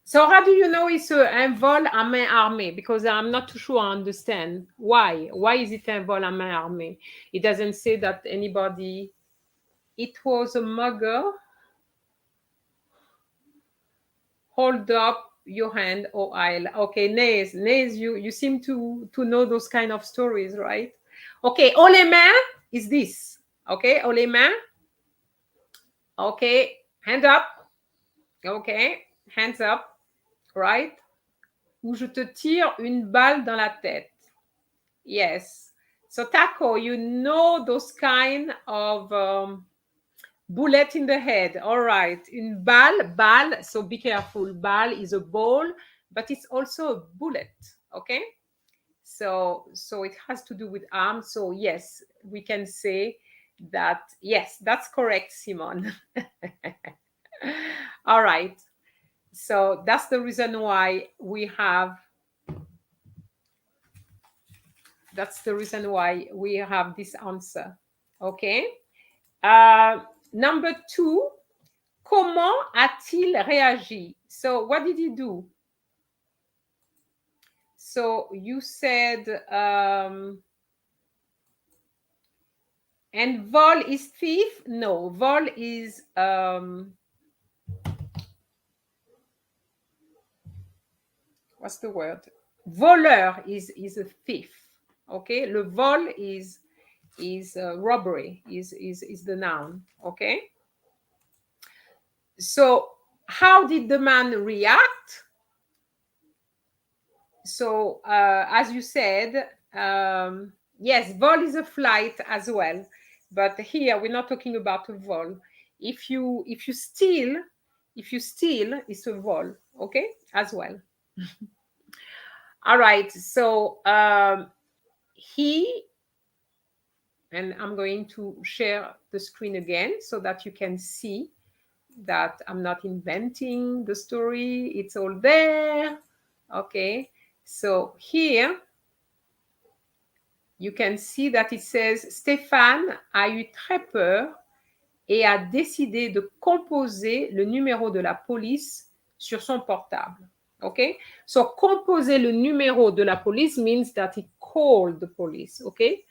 So how do you know it's un vol à main armée? Because I'm not too sure I understand. Why? Why is it un vol à main armée? It doesn't say that anybody It was a mugger. Hold up your hand or I'll. Okay, Nays, you seem to know those kind of stories, right? Okay, haut les mains is this. Okay, haut les mains. Okay, hand up. Okay, hands up, right? Ou je te tire une balle dans la tête. Yes. So Taco, you know those kind of bullet in the head. All right. Une balle. So be careful. Balle is a ball, but it's also a bullet. Okay. So it has to do with arms. So yes, we can say that. Yes, that's correct, Simon. All right. So that's the reason why we have. That's the reason why we have this answer. Okay. Number 2, comment a-t-il réagi? So what did he do? So you said, and vol is thief? No, vol is, what's the word? Voleur is a thief. Okay, le vol is robbery, is the noun. Okay. So how did the man react? So as you said, yes, vol is a flight as well, but here we're not talking about a vol. If you steal, it's a vol. Okay, as well. All right. So he, and I'm going to share the screen again so that you can see that I'm not inventing the story. It's all there. Okay. So here, you can see that it says Stéphane a eu très peur et a décidé de composer le numéro de la police sur son portable. Okay, so composer le numéro de la police means that he called the police. Okay,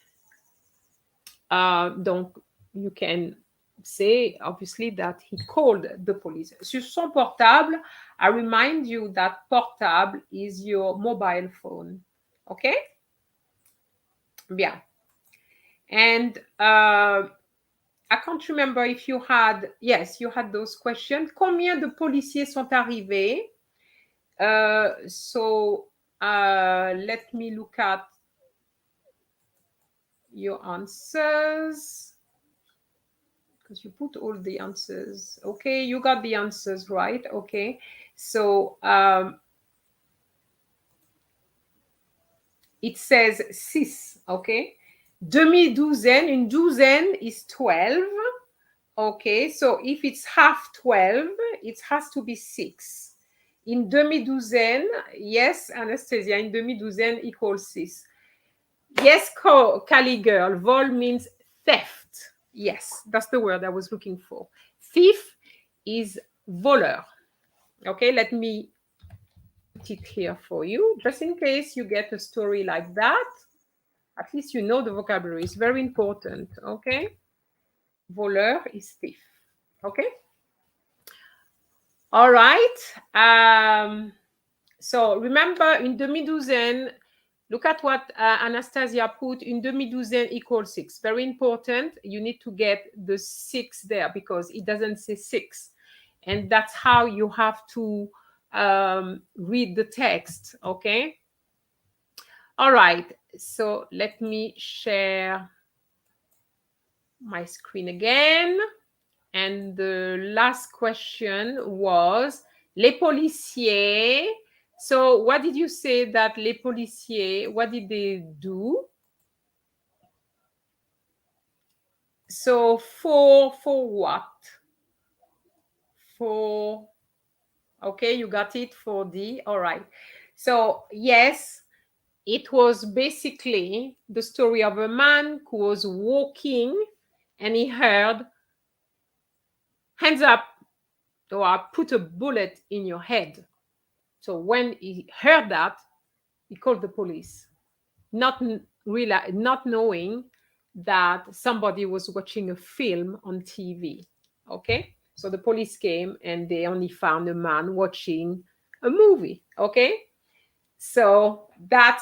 donc you can say obviously that he called the police. Sur son portable, I remind you that portable is your mobile phone. Okay. Bien. And I can't remember if you had, yes, you had those questions. Combien de policiers sont arrivés? So let me look at your answers, because you put all the answers. Okay, you got the answers right. Okay, so it says 6. Okay, demi-douzaine, une douzaine is 12. Okay, so if it's half 12, it has to be 6. In demi-douzaine, yes, Anastasia, in demi-douzaine equals 6. Yes, Cali girl, vol means theft. Yes, that's the word I was looking for. Thief is voleur. Okay, let me put it here for you, just in case you get a story like that. At least you know the vocabulary. It's very important. Okay, voleur is thief. Okay. All right. So remember, une demi-douzaine, look at what Anastasia put. Une demi-douzaine equals 6. Very important. You need to get the 6 there because it doesn't say 6. And that's how you have to read the text. Okay. All right. So let me share my screen again. And the last question was, les policiers. So what did you say that les policiers, what did they do? So for what? For, okay, you got it, for the, all right. So yes, it was basically the story of a man who was walking and he heard, hands up, or I put a bullet in your head. So when he heard that, he called the police, not knowing that somebody was watching a film on TV. Okay, so the police came and they only found a man watching a movie. Okay, so that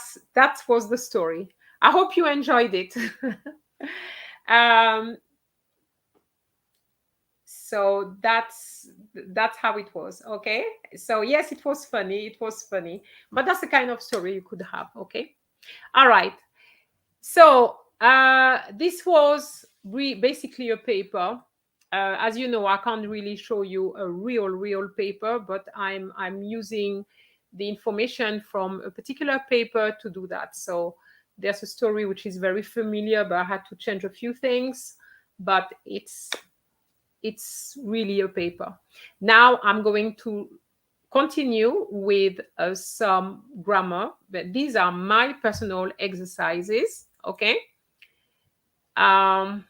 was the story. I hope you enjoyed it. um, so that's how it was. Okay, so yes, it was funny. It was funny, but that's the kind of story you could have. Okay, all right. So this was basically a paper. As you know, I can't really show you a real paper, but I'm using the information from a particular paper to do that. So there's a story which is very familiar, but I had to change a few things. But it's really a paper. Now I'm going to continue with some grammar, but these are my personal exercises. Okay. Um,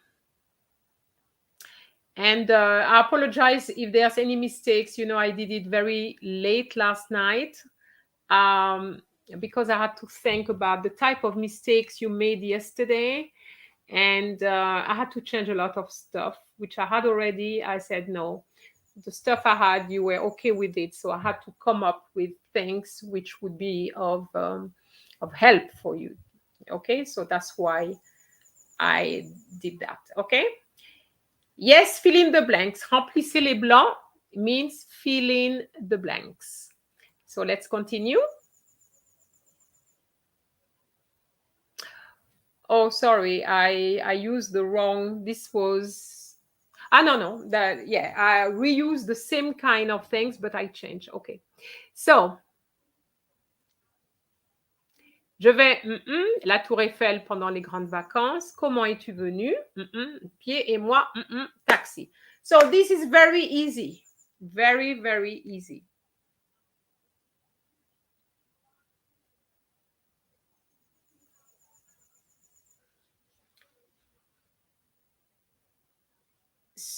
and I apologize if there's any mistakes. You know, I did it very late last night um, because I had to think about the type of mistakes you made yesterday. And I had to change a lot of stuff, which I had already. I said, no, the stuff I had, you were okay with it. So I had to come up with things which would be of help for you. Okay, so that's why I did that. Okay. Yes, fill in the blanks. Remplissez les blancs means fill in the blanks. So let's continue. Oh, sorry, I used the wrong. This was no, that yeah, I reused the same kind of things, but I changed. Okay, so je vais la Tour Eiffel pendant les grandes vacances. Comment es-tu venu? Pied et moi taxi. So this is very easy, very easy.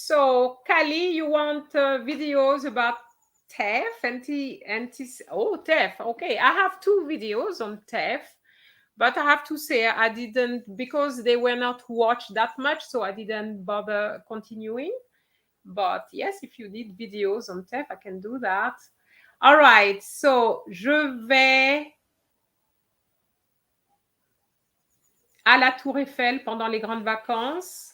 So, Kali, you want videos about TEF oh, TEF. Okay, I have 2 videos on TEF, but I have to say I didn't, because they were not watched that much, so I didn't bother continuing. But yes, if you need videos on TEF, I can do that. All right, so je vais à la Tour Eiffel pendant les grandes vacances.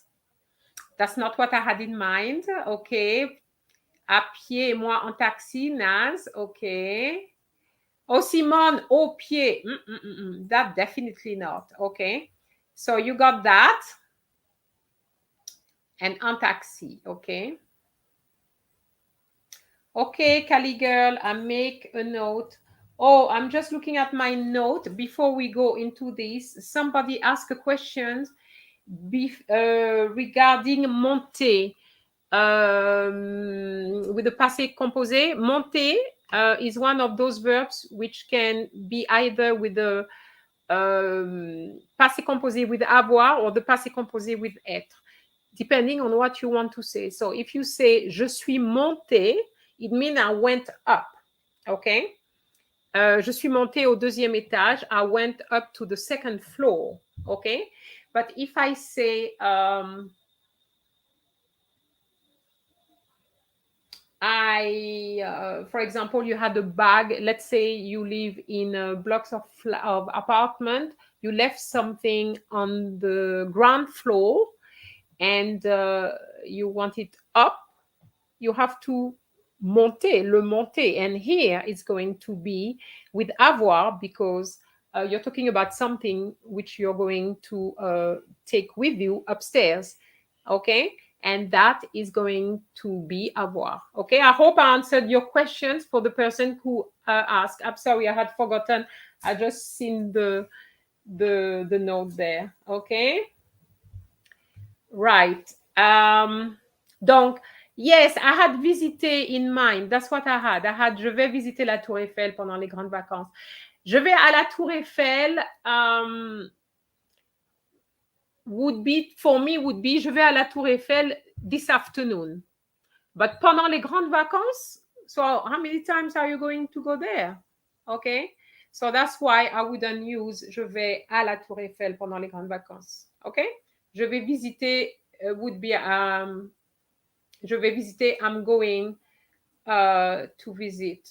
That's not what I had in mind. Okay. À pied, moi en taxi, Naz. Okay. Oh, Simone, au pied. That definitely not. Okay. So you got that. And en taxi. Okay. Okay, Cali girl, I make a note. Oh, I'm just looking at my note before we go into this. Somebody asked a question regarding monter. With the passé composé. Monter is one of those verbs which can be either with the passé composé with avoir or the passé composé with être, depending on what you want to say. So if you say je suis monté, it means I went up. Okay? Je suis monté au 2e étage. I went up to the 2nd floor. Okay? But if I say for example, you had a bag. Let's say you live in blocks of apartment. You left something on the ground floor, and you want it up. You have to le monter, and here it's going to be with avoir because you're talking about something which you're going to take with you upstairs. Okay. And that is going to be avoir. Okay, I hope I answered your questions for the person who asked. I'm sorry, I had forgotten. I just seen the note there. Okay, right. Donc, yes, I had visité in mind. That's what I had. Je vais visiter la Tour Eiffel pendant les grandes vacances. Je vais à la Tour Eiffel. Would be je vais à la Tour Eiffel this afternoon. But pendant les grandes vacances, so how many times are you going to go there? Okay, so that's why I wouldn't use je vais à la Tour Eiffel pendant les grandes vacances. Okay, Je vais visiter would be je vais visiter, I'm going to visit.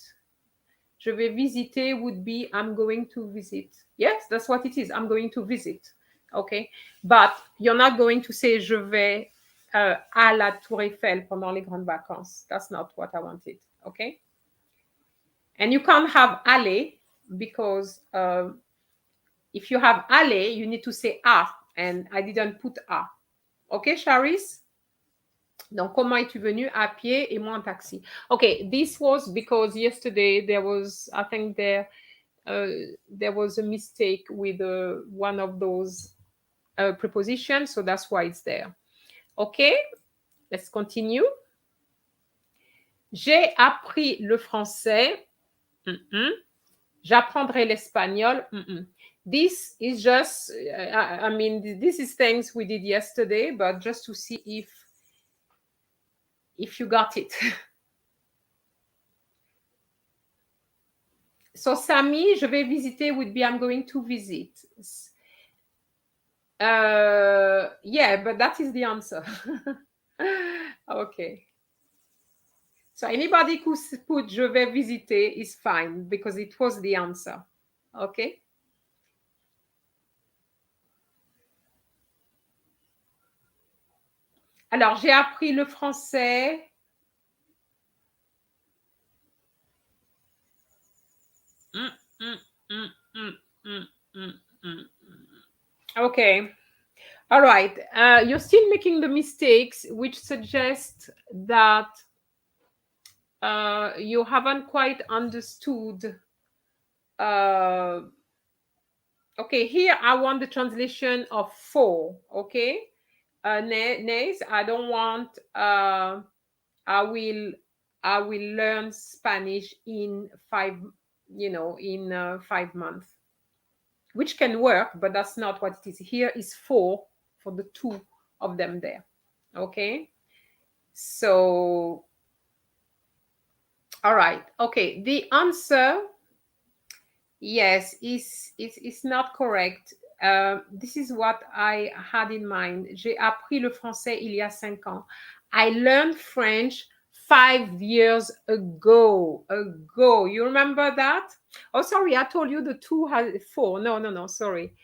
Je vais visiter would be I'm going to visit. Yes, that's what it is. I'm going to visit. Okay. But you're not going to say je vais à la Tour Eiffel pendant les grandes vacances. That's not what I wanted. Okay. And you can't have aller because if you have aller, you need to say a, and I didn't put a. Okay, Charis? Donc, comment es-tu venu? À pied et moi en taxi. Okay, this was because yesterday there was, I think there was a mistake with one of those prepositions, so that's why it's there. Okay, let's continue. J'ai appris le français. J'apprendrai l'espagnol. This is just, I mean, this is things we did yesterday, but just to see if you got it. So, Sami, je vais visiter would be I'm going to visit. Yeah, but that is the answer. Okay. So, anybody who put je vais visiter is fine because it was the answer. Okay. Alors, j'ai appris le français. Okay. All right. You're still making the mistakes, which suggest that you haven't quite understood. Okay, here I want the translation of for. Okay. Nays, I don't want I will learn Spanish in 5 months, which can work, but that's not what it is. Here is for the two of them there. Okay, so all right. Okay, the answer, yes, is not correct. This is what I had in mind. J'ai appris le français il y a 5 ans. I learned French 5 years ago. You remember that? Oh, sorry, I told you the 2 has 4. No, sorry.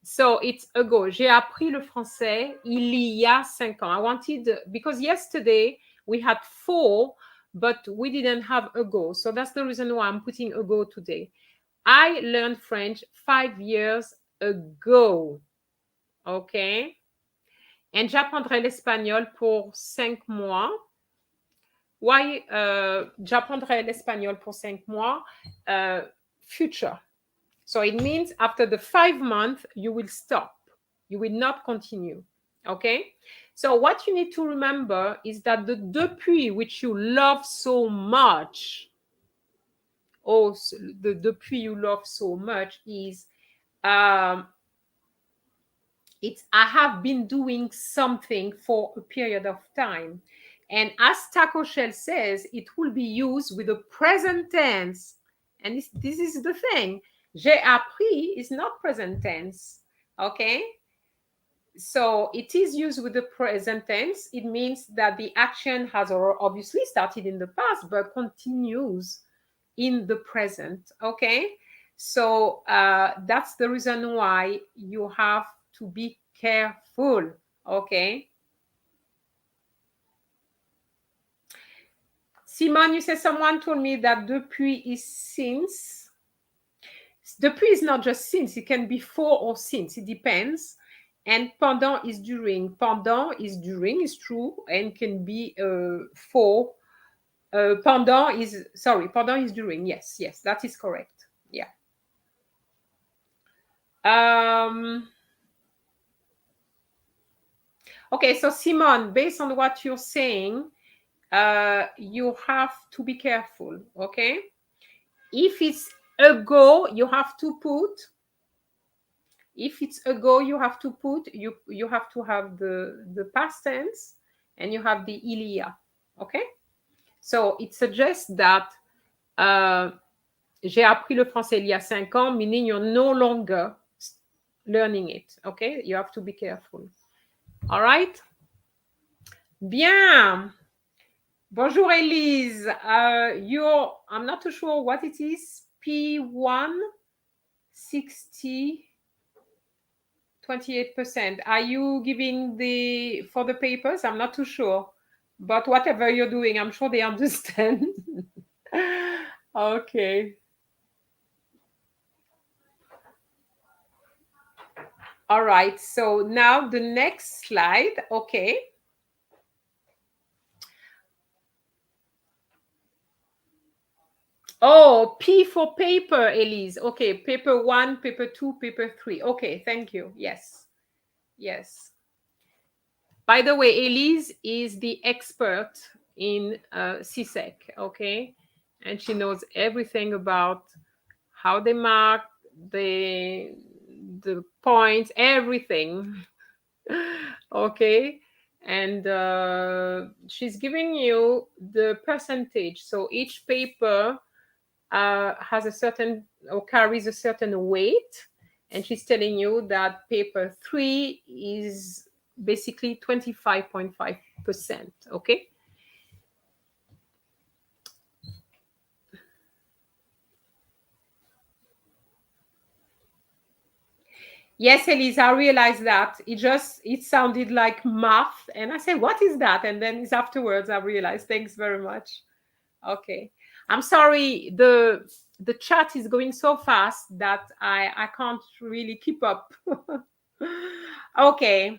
So it's ago. J'ai appris le français il y a 5 ans. I wanted, because yesterday we had 4, but we didn't have ago. So that's the reason why I'm putting ago today. I learned French 5 years ago. Okay. And j'apprendrai l'espagnol pour 5 mois. Why j'apprendrai l'espagnol pour 5 mois? Future. So it means after the 5 months, you will stop. You will not continue. Okay? So what you need to remember is that the depuis, which you love so much, the depuis you love so much is it's I have been doing something for a period of time. And as Taco Shell says, it will be used with the present tense. And this is the thing. J'ai appris is not present tense. Okay? So it is used with the present tense. It means that the action has obviously started in the past, but continues in the present. Okay? So that's the reason why you have to be careful. Okay? Simon, you said someone told me that depuis is since. Depuis is not just since. It can be for or since. It depends. And pendant is during. Pendant is during, is true, and can be for. Pendant is during. Yes, that is correct. Yeah. Okay, so Simon, based on what you're saying, you have to be careful, okay? If it's ago, you have to put. If it's ago, you have to put. You have to have the past tense, and you have the il y a, okay? So it suggests that j'ai appris le français il y a 5 ans, meaning you're no longer learning it. Okay, you have to be careful. All right. Bien. Bonjour Elise. I'm not too sure what it is. P160 28%. Are you giving for the papers? I'm not too sure. But whatever you're doing, I'm sure they understand. Okay. All right. So now the next slide. Okay. Oh, P for paper, Elise. Okay. Paper 1, paper 2, paper 3. Okay. Thank you. Yes. Yes. By the way, Elise is the expert in CSEC, okay? And she knows everything about how they mark the points, everything, okay? And she's giving you the percentage. So each paper has a certain or carries a certain weight. And she's telling you that paper 3 is basically 25.5%. Okay. Yes, Elise, I realized that. It sounded like math. And I said, what is that? And then it's afterwards I realized. Thanks very much. Okay. I'm sorry, the chat is going so fast that I can't really keep up. Okay.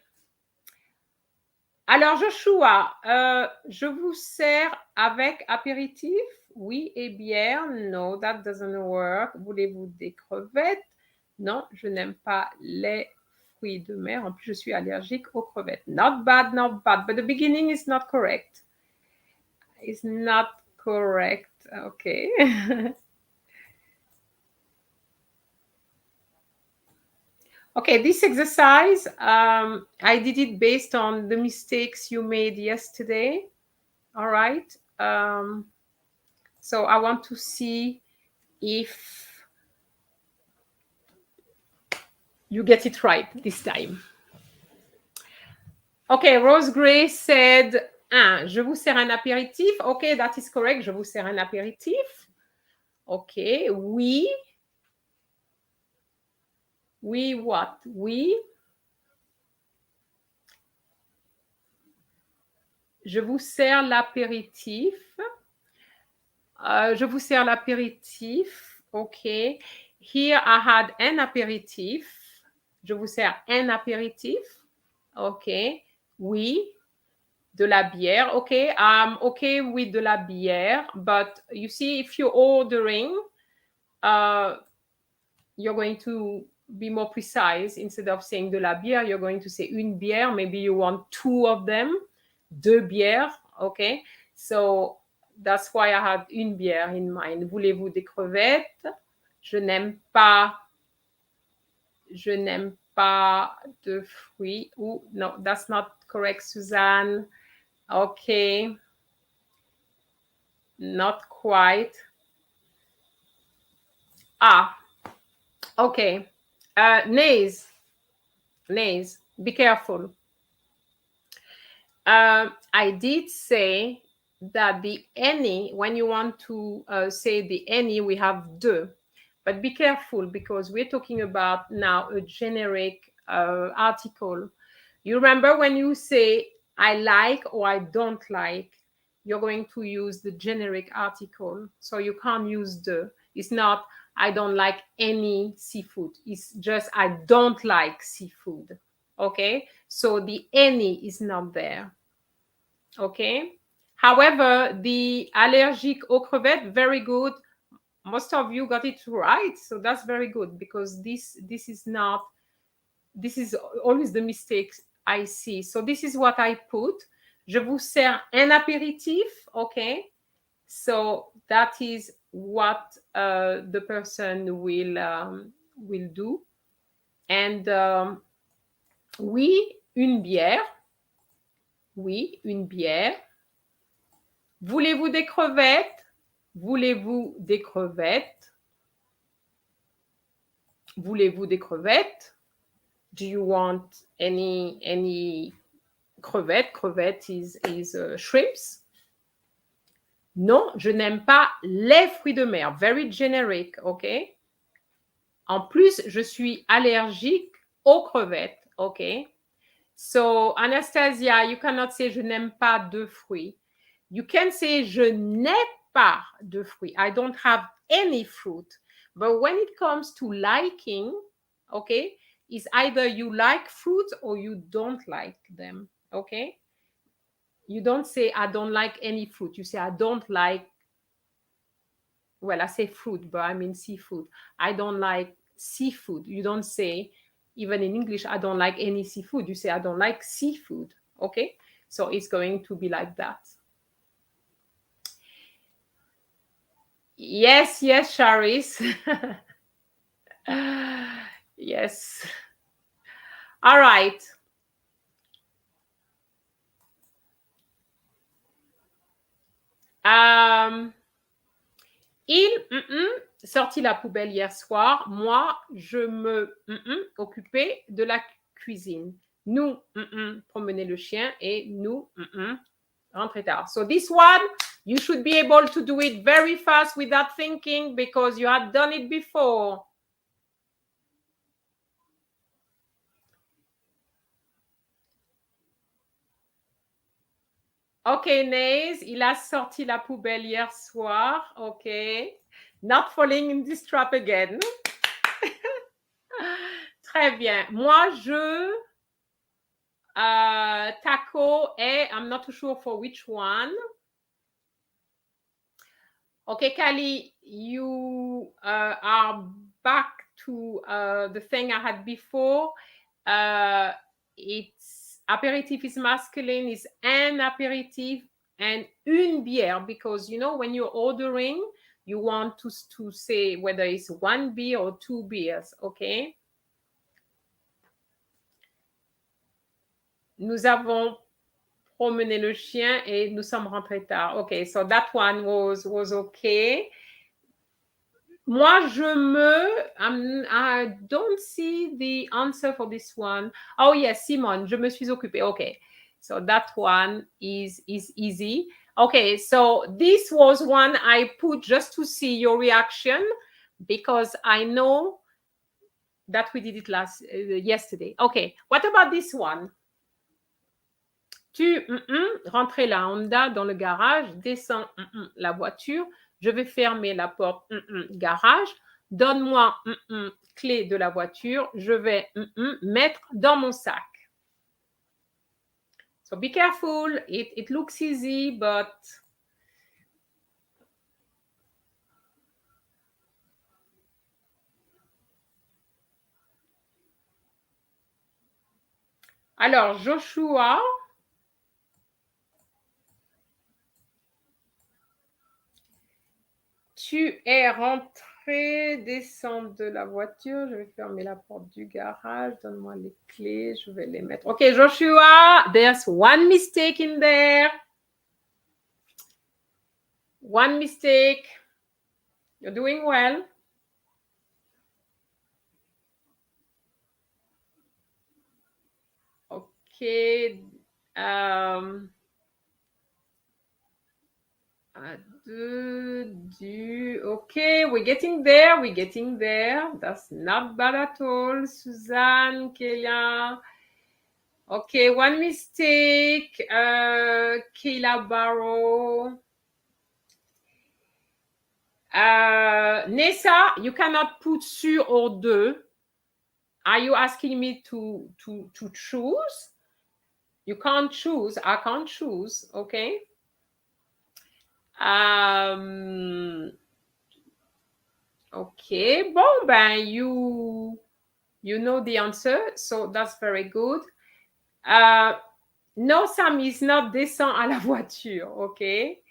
Alors, Joshua, je vous sers avec apéritif? Oui et bière? No, that doesn't work. Voulez-vous des crevettes? Non, je n'aime pas les fruits de mer. En plus, je suis allergique aux crevettes. Not bad, not bad. But the beginning is not correct. It's not correct. Okay. Okay, this exercise, I did it based on the mistakes you made yesterday. All right. So I want to see if you get it right this time. Okay, Rose Gray said, je vous sers un apéritif. Okay, that is correct. Je vous sers un apéritif. Okay, oui. Oui, what? Oui. Je vous sers l'apéritif. Je vous sers l'apéritif. Okay. Here I had an apéritif. Je vous sers un apéritif. Okay. Oui. De la bière. Okay. I'm okay with de la bière. But you see, if you're ordering, you're going to be more precise. Instead of saying de la bière, you're going to say une bière. Maybe you want 2 of them. Deux bières. Okay. So that's why I had une bière in mind. Voulez-vous des crevettes? Je n'aime pas de fruits. Ooh, no, that's not correct, Suzanne. Okay. Not quite. Okay. Nays. Be careful. I did say that the any, when you want to say the any, we have de. But be careful because we're talking about now a generic article. You remember when you say I like or I don't like, you're going to use the generic article. So you can't use the. It's not I don't like any seafood. It's just I don't like seafood. Okay? So the any is not there. Okay? However, the allergique aux crevettes, very good. Most of you got it right. So that's very good because this is always the mistakes I see. So this is what I put. Je vous sers un apéritif. Okay? So that is what the person will do. And oui, une bière. Oui, une bière. Voulez-vous des crevettes? Voulez-vous des crevettes? Voulez-vous des crevettes? Do you want any crevette? Crevette is shrimps. Non, je n'aime pas les fruits de mer. Very generic, okay? En plus, je suis allergique aux crevettes, okay? So, Anastasia, you cannot say je n'aime pas de fruits. You can say je n'ai pas de fruits. I don't have any fruit. But when it comes to liking, okay, it's either you like fruit or you don't like them, okay? You don't say I don't like any fruit. You say I don't like, well, I say fruit, but I mean seafood. I don't like seafood. You don't say, even in English, I don't like any seafood. You say I don't like seafood, okay? So it's going to be like that. Yes, yes, Charis. Yes. All right. Il sortit la poubelle hier soir. Moi, je me occupais de la cuisine. Nous promener le chien et nous rentrer tard. So this one, you should be able to do it very fast without thinking because you had done it before. Ok, Naze, il a sorti la poubelle hier soir. Ok. Not falling in this trap again. Très bien. Moi, je taco et I'm not too sure for which one. Okay, Kali, you are back to the thing I had before. It's aperitif is masculine, is un aperitif and une bière because, you know, when you're ordering, you want to say whether it's one beer or two beers, okay? Nous avons promené le chien et nous sommes rentrés tard. Okay, so that one was okay. Moi, I don't see the answer for this one. Oh yes, Simone, je me suis occupée. Okay, so that one is easy. Okay, so this was one I put just to see your reaction because I know that we did it yesterday. Okay, what about this one? Tu rentrais la Honda dans le garage, descends la voiture, je vais fermer la porte garage, donne-moi clé de la voiture, je vais mettre dans mon sac. So be careful, it looks easy, but alors Joshua, tu es rentré, descends de la voiture, je vais fermer la porte du garage, donne-moi les clés, je vais les mettre. Okay, Joshua, there's one mistake in there. One mistake. You're doing well. Okay. Okay, we're getting there. We're getting there. That's not bad at all. Suzanne, Kayla. Okay, one mistake. Kayla Barrow. Nessa, you cannot put sur or de. Are you asking me to choose? You can't choose. I can't choose. Okay. Okay. Bon, ben, you know the answer. So that's very good. No, Sam is not descend à la voiture. Okay.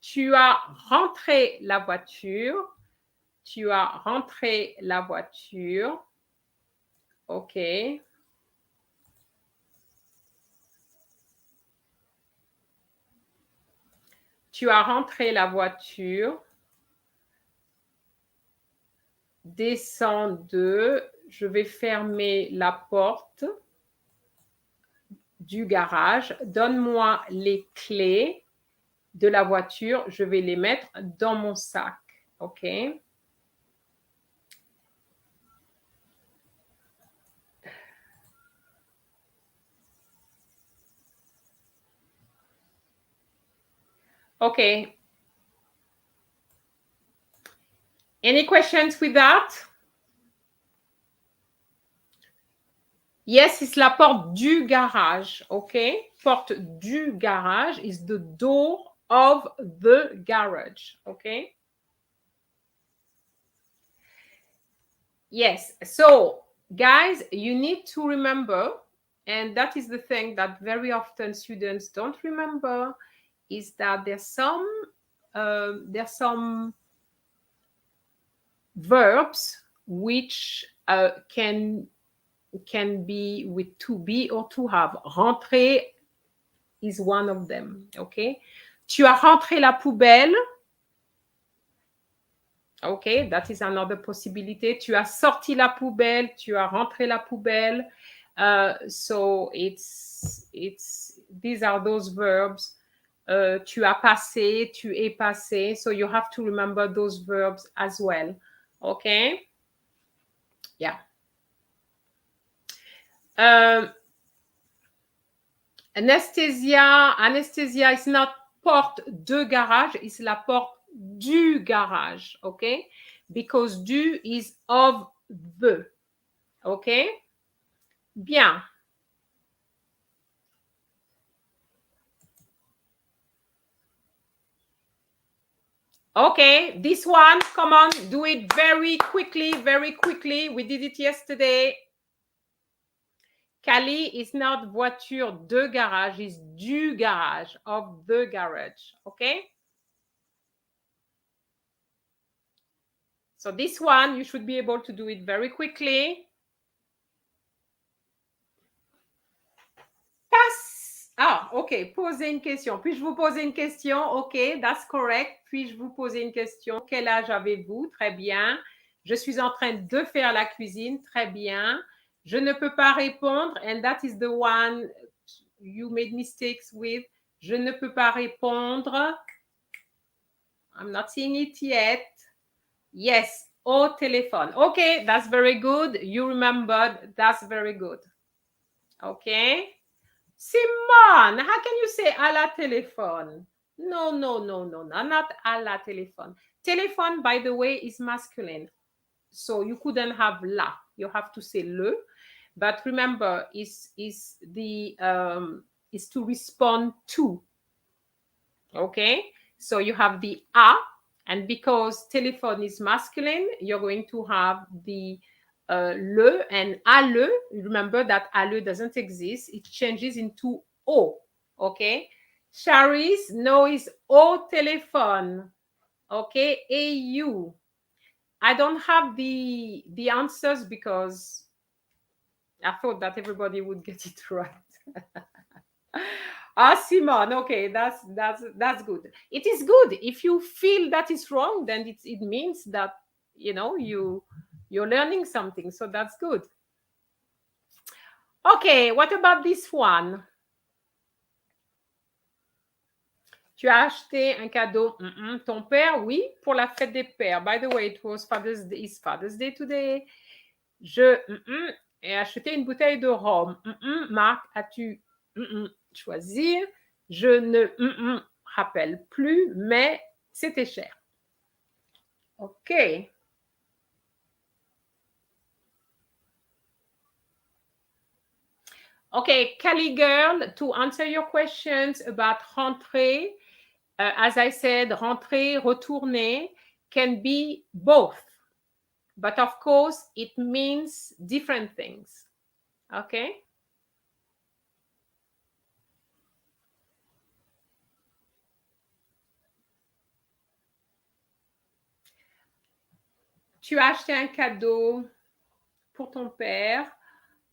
Tu as rentré la voiture. Tu as rentré la voiture. OK. Tu as rentré la voiture. descends de, je vais fermer la porte du garage, donne-moi les clés de la voiture, je vais les mettre dans mon sac, ok? Okay. Any questions with that? Yes, it's la porte du garage, okay? Porte du garage is the door of the garage, okay? Yes, so guys, you need to remember, and that is the thing that very often students don't remember, is that there's some verbs which can be with to be or to have. Rentrer is one of them, okay? Tu as rentré la poubelle. Okay, that is another possibility. Tu as sorti la poubelle, tu as rentré la poubelle. So these are those verbs. Tu as passé, tu es passé. So you have to remember those verbs as well. Okay? Yeah. Anesthesia is not porte de garage, it's la porte du garage, okay? Because du is of the, okay? Bien. Okay, this one, come on, do it very quickly, very quickly. We did it yesterday. Cali is not voiture de garage, it's du garage, of the garage, okay? So this one, you should be able to do it very quickly. Passe. Ah, ok. Posez une question. Puis-je vous poser une question? Ok, that's correct. Puis-je vous poser une question? Quel âge avez-vous? Très bien. Je suis en train de faire la cuisine. Très bien. Je ne peux pas répondre. And that is the one you made mistakes with. Je ne peux pas répondre. I'm not seeing it yet. Yes, au téléphone. Okay, that's very good. You remembered. That's very good. Okay. Simone, how can you say à la téléphone? No, not à la téléphone. Téléphone, by the way, is masculine. So you couldn't have la. You have to say le. But remember, is to respond to. Okay? So you have the a, and because telephone is masculine, you're going to have the le and ale. Remember that ale doesn't exist. It changes into o. Okay? Charis, no, is au téléphone. Okay? AU. I don't have the answers because I thought that everybody would get it right. Simon, okay, that's good. It is good. If you feel that is wrong, then it means that you're learning something. So that's good. Okay, what about this one? Tu as acheté un cadeau. Ton père, oui, pour la fête des pères. By the way, it was Father's Day today. Je ai acheté une bouteille de rhum. Marc, as-tu choisir? Je ne rappelle plus, mais c'était cher. OK. Okay, Cali girl, to answer your questions about rentrer, as I said, rentrer, retourner can be both. But of course, it means different things. Okay? Tu as acheté un cadeau pour ton père.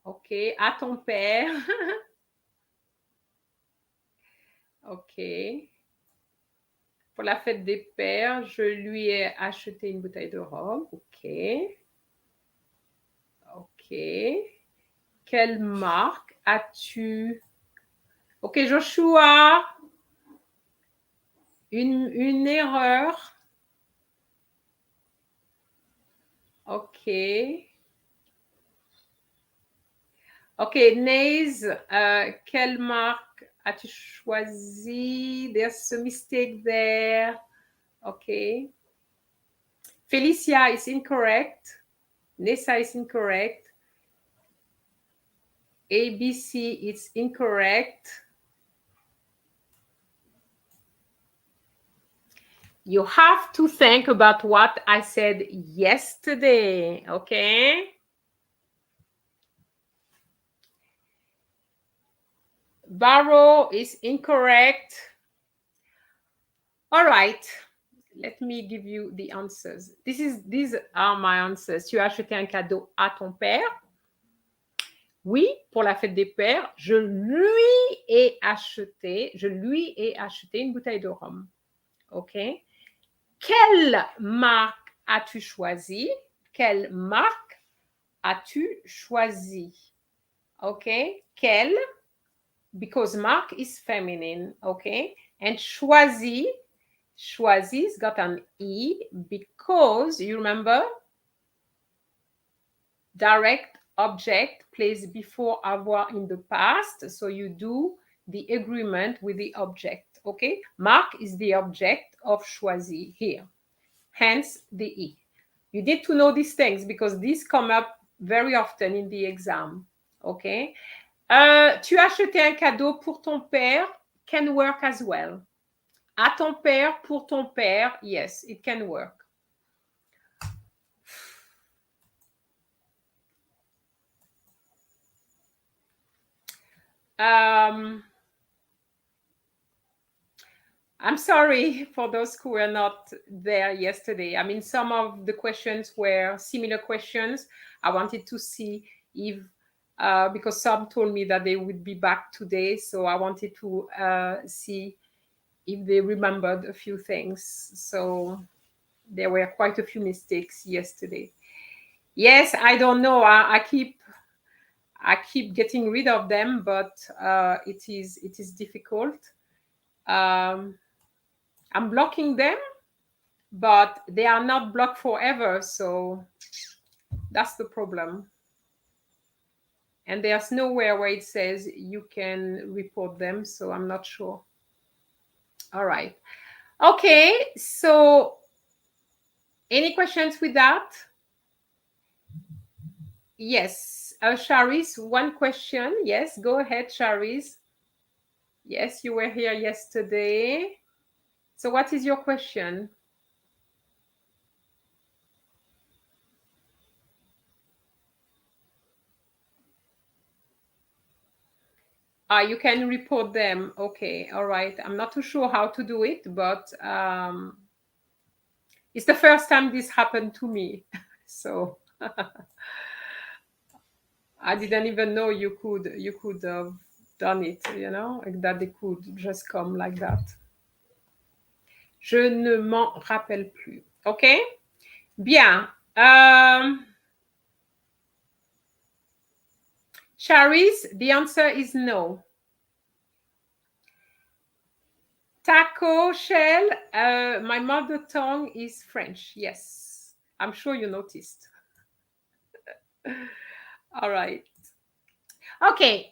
OK, à ton père. OK. Pour la fête des pères, je lui ai acheté une bouteille de rhum. OK. Quelle marque as-tu? Ok, Joshua. Une erreur. Ok. Ok, Naze, quelle marque as-tu choisi? There's a mistake there. Ok. Felicia is incorrect. Nessa is incorrect. ABC is incorrect. You have to think about what I said yesterday, okay? Barrow is incorrect. All right. Let me give you the answers. These are my answers. Tu as acheté un cadeau à ton père? Oui, pour la fête des pères, je lui ai acheté une bouteille de rhum. OK? Quelle marque as-tu choisi? Quelle marque as-tu choisi? Okay? Quelle, because marque is feminine, okay? And choisi has got an E because, you remember, direct object plays before avoir in the past, so you do the agreement with the object, okay? Marque is the object of choisi here, hence the E. You need to know these things because these come up very often in the exam, okay? Tu as acheté un cadeau pour ton père can work as well. À ton père, pour ton père, yes, it can work. I'm sorry for those who were not there yesterday. I mean, some of the questions were similar questions. I wanted to see if, because some told me that they would be back today. So I wanted to see if they remembered a few things. So there were quite a few mistakes yesterday. Yes, I don't know. I keep getting rid of them, but it is difficult. I'm blocking them, but they are not blocked forever. So that's the problem. And there's nowhere where it says you can report them. So I'm not sure. All right. Okay. So any questions with that? Yes. Charis, one question. Yes, go ahead, Charis. Yes, you were here yesterday. So what is your question? You can report them. Okay, all right. I'm not too sure how to do it, but it's the first time this happened to me. So I didn't even know you could have done it, you know, like that they could just come like that. Je ne m'en rappelle plus. Okay? Bien. Charis, the answer is no. Taco shell, my mother tongue is French. Yes, I'm sure you noticed. All right. Okay.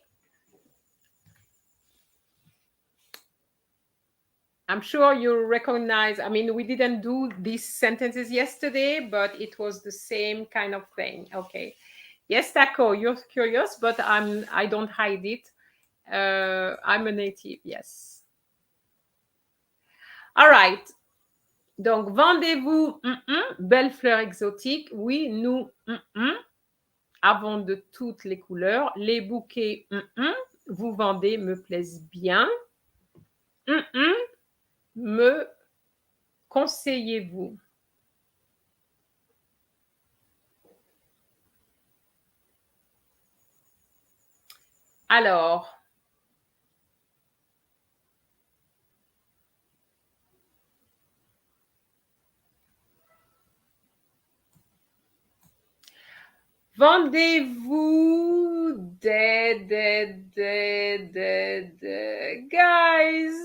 I'm sure you recognize, I mean, we didn't do these sentences yesterday, but it was the same kind of thing. Okay. Yes, Taco, you're curious, but I don't hide it. I'm a native, yes. All right. Donc, vendez-vous belles fleurs exotiques? Oui, nous avons de toutes les couleurs. Les bouquets vous vendez me plaisent bien. Me conseillez-vous? Alors, Vendez-vous guys,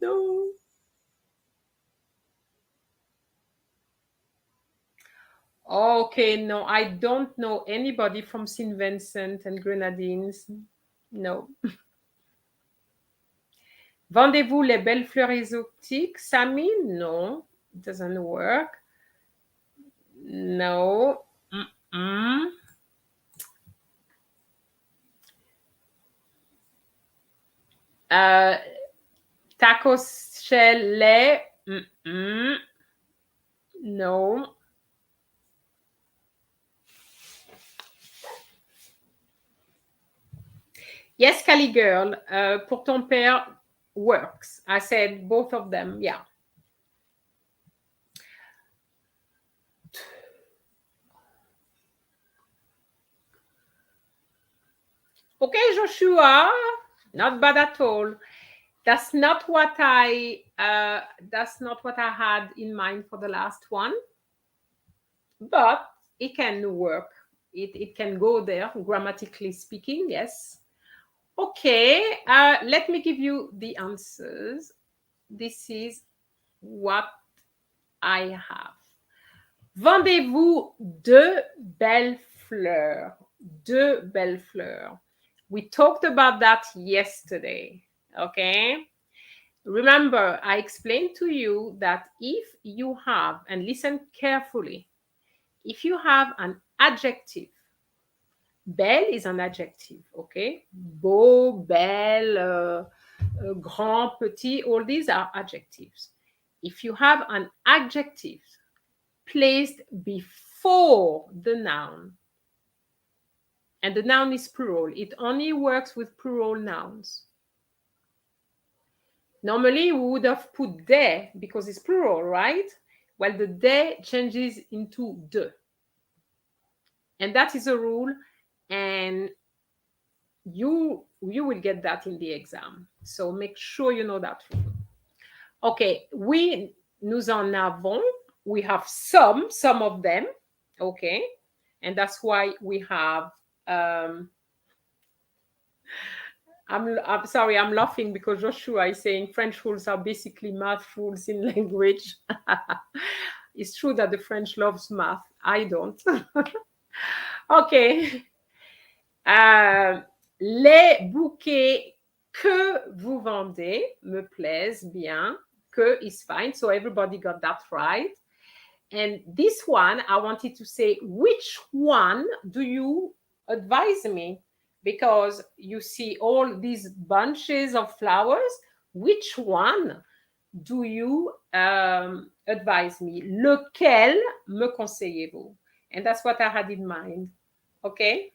no. Okay, no, I don't know anybody from St. Vincent and Grenadines. No. Vendez-vous les belles fleurs exotiques? Sami? No, it doesn't work. No. Tacos chalet? No. Yes, Cali girl, pour ton père works. I said both of them, yeah. Okay, Joshua, not bad at all. That's not what I had in mind for the last one, but it can work. It can go there, grammatically speaking, yes. Okay, let me give you the answers. This is what I have. Vendez-vous deux belles fleurs? Deux belles fleurs. We talked about that yesterday, okay? Remember, I explained to you that if you have, and listen carefully, if you have an adjective, belle is an adjective, okay? Beau, belle, grand, petit, all these are adjectives. If you have an adjective placed before the noun, and the noun is plural, it only works with plural nouns. Normally, we would have put de because it's plural, right? Well, the de changes into de. And that is a rule, and you will get that in the exam. So make sure you know that rule. Okay, nous en avons. We have some of them, okay? And that's why we have I'm sorry, I'm laughing because Joshua is saying French rules are basically math rules in language. It's true that the French loves math. I don't. Okay. Les bouquets que vous vendez me plaisent bien. Que is fine. So everybody got that right. And this one, I wanted to say, which one do you advise me? Because you see all these bunches of flowers. Which one do you advise me? Lequel me conseillez-vous? And that's what I had in mind. Okay?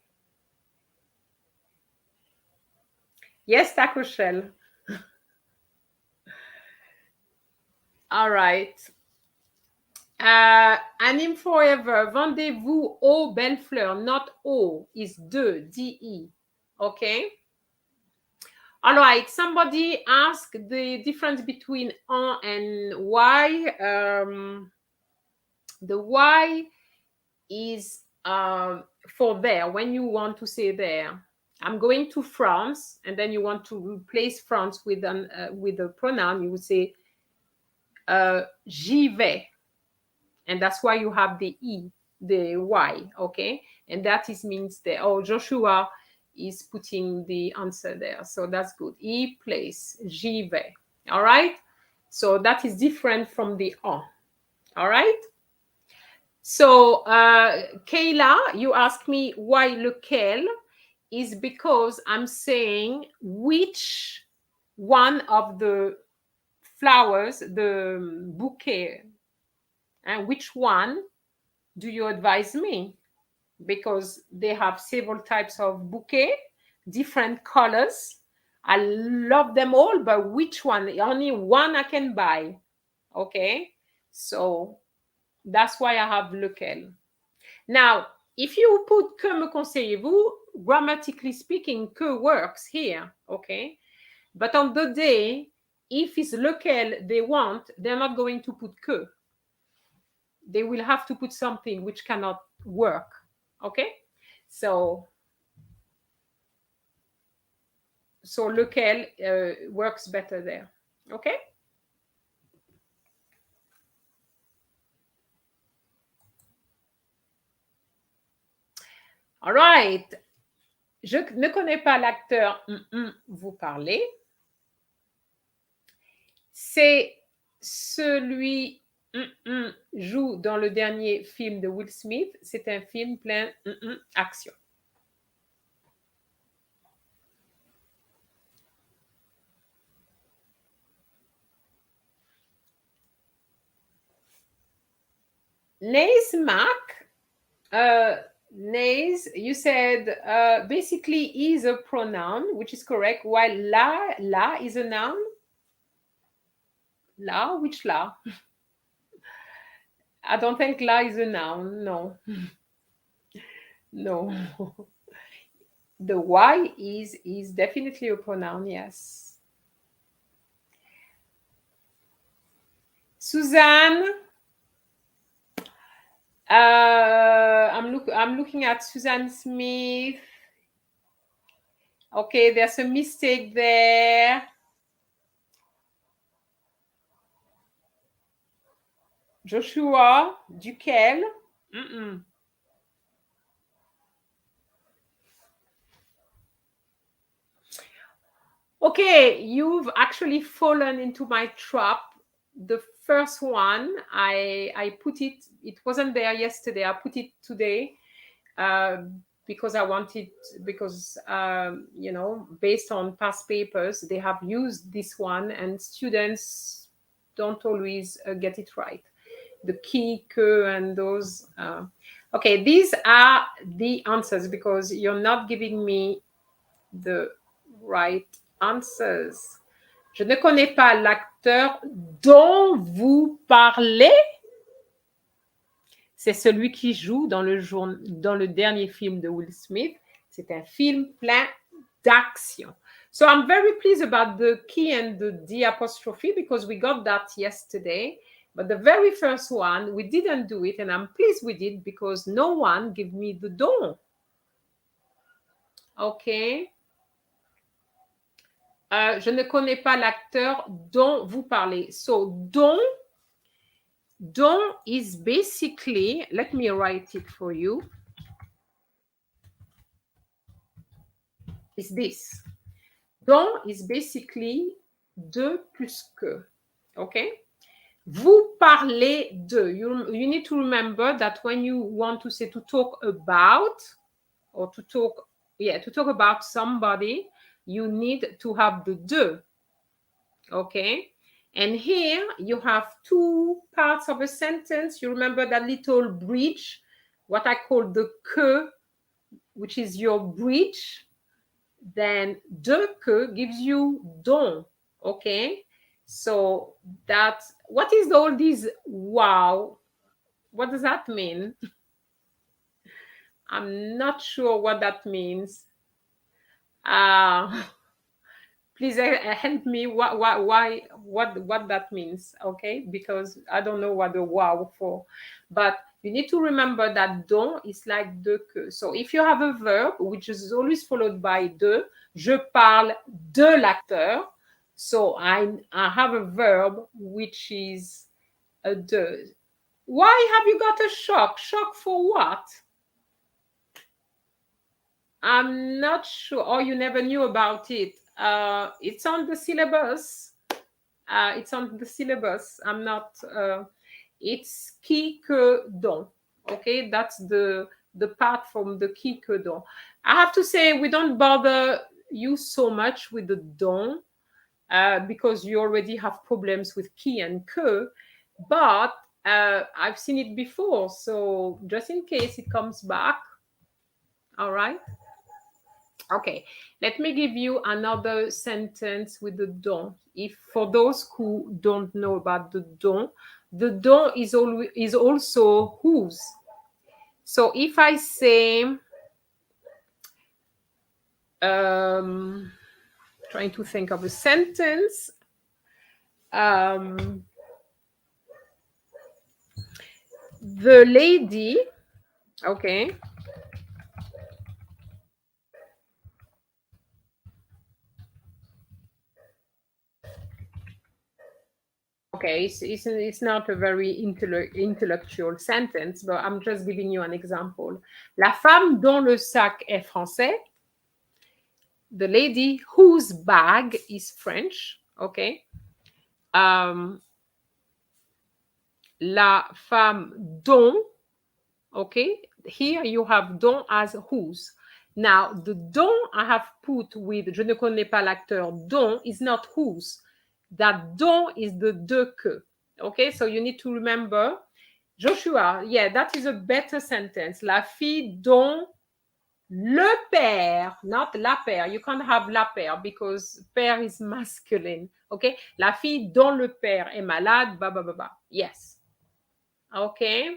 Yes, taco shell. All right. Anime forever. Vendez-vous aux belles fleurs. Not au, is de, D-E. Okay? All right. Somebody asked the difference between en and y. The y is for there, when you want to say there. I'm going to France, and then you want to replace France with a pronoun. You would say j'y vais. And that's why you have the E, the Y, okay? And that means there. Oh, Joshua is putting the answer there. So that's good. E place, j'y vais. All right? So that is different from the en. All right? So, Kayla, you asked me why lequel is because I'm saying which one of the flowers, the bouquet, and which one do you advise me? Because they have several types of bouquet, different colors. I love them all, but which one? Only one I can buy. Okay? So that's why I have lequel. Now, if you put que me conseillez-vous, grammatically speaking, que works here. Okay? But on the day, if it's lequel they want, they're not going to put que. they will have to put something which cannot work. Okay, so lequel works better there. Okay. All right. Je ne connais pas l'acteur vous parlez. C'est celui joue dans le dernier film de Will Smith. C'est un film plein action. Nays Mark. Nays, you said basically is a pronoun, which is correct, while la is a noun. La, which la? I don't think la is a noun, no. No. The y is definitely a pronoun, yes. Suzanne. I'm looking at Suzanne Smith. Okay, there's a mistake there. Joshua, duquel? Okay, you've actually fallen into my trap. The first one, I put it wasn't there yesterday. I put it today because I wanted, because, based on past papers, they have used this one and students don't always get it right. The qui, que, and those. Okay, these are the answers because you're not giving me the right answers. Je ne connais pas l'acteur dont vous parlez. C'est celui qui joue dans le dernier film de Will Smith. C'est un film plein d'action. So I'm very pleased about the key and the D apostrophe because we got that yesterday. But the very first one, we didn't do it, and I'm pleased we did because no one gave me the dont. Okay. Je ne connais pas l'acteur dont vous parlez. So, dont is basically, let me write it for you. It's this. Dont is basically de plus que. Okay? Vous parlez de. You need to remember that when you want to say to talk about, or to talk about somebody, you need to have the de. Okay? And here you have two parts of a sentence. You remember that little bridge, what I call the que, which is your bridge. Then de que gives you dont. Okay? So that's, what is all this wow? What does that mean? I'm not sure what that means. Please help me why what that means, okay? Because I don't know what the wow for. But you need to remember that dont is like de que. So if you have a verb which is always followed by de, je parle de l'acteur. So I have a verb which is a de. Why have you got a shock? Shock for what? I'm not sure. Oh, you never knew about it. It's on the syllabus. I'm not. It's qui que dont. Okay, that's the part from the qui que dont. I have to say we don't bother you so much with the dont because you already have problems with qui and que. But I've seen it before, so just in case it comes back. All right. Okay, let me give you another sentence with the dont. If for those who don't know about the dont is also whose. So if I say, trying to think of a sentence. The lady, okay. Okay, it's not a very intellectual sentence, but I'm just giving you an example. La femme dont le sac est français. The lady whose bag is French. Okay. La femme dont. Okay. Here you have dont as whose. Now, the dont I have put with je ne connais pas l'acteur dont is not whose. That dont is the de que. Okay, so you need to remember. Joshua, yeah, that is a better sentence. La fille dont le père, not la père. You can't have la père because père is masculine. Okay, la fille dont le père est malade, bah, bah, bah, bah. Yes. Okay.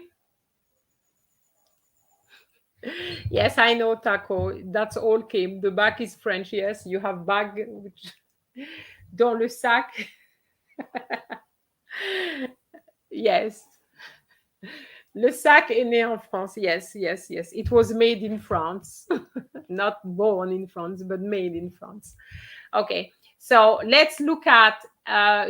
Yes, I know, Taco. That's all, Kim. The back is French. Yes, you have bag which dans le sac. Yes. Le sac est né en France. Yes, yes, yes. It was made in France. Not born in France, but made in France. Okay, so let's look at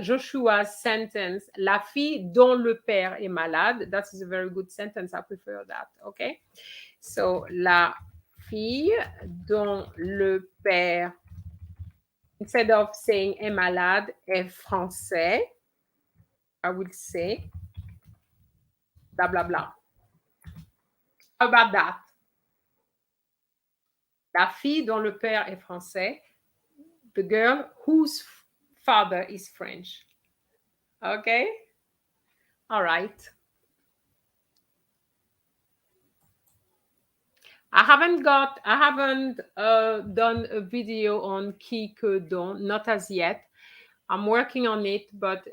Joshua's sentence. La fille dont le père est malade. That is a very good sentence. I prefer that. Okay, so la fille dont le père, instead of saying est malade, est français, I will say blah blah blah. How about that? La fille dont le père est français, the girl whose father is French. Okay? All right. I haven't done a video on qui, que, dont, not as yet. I'm working on it, but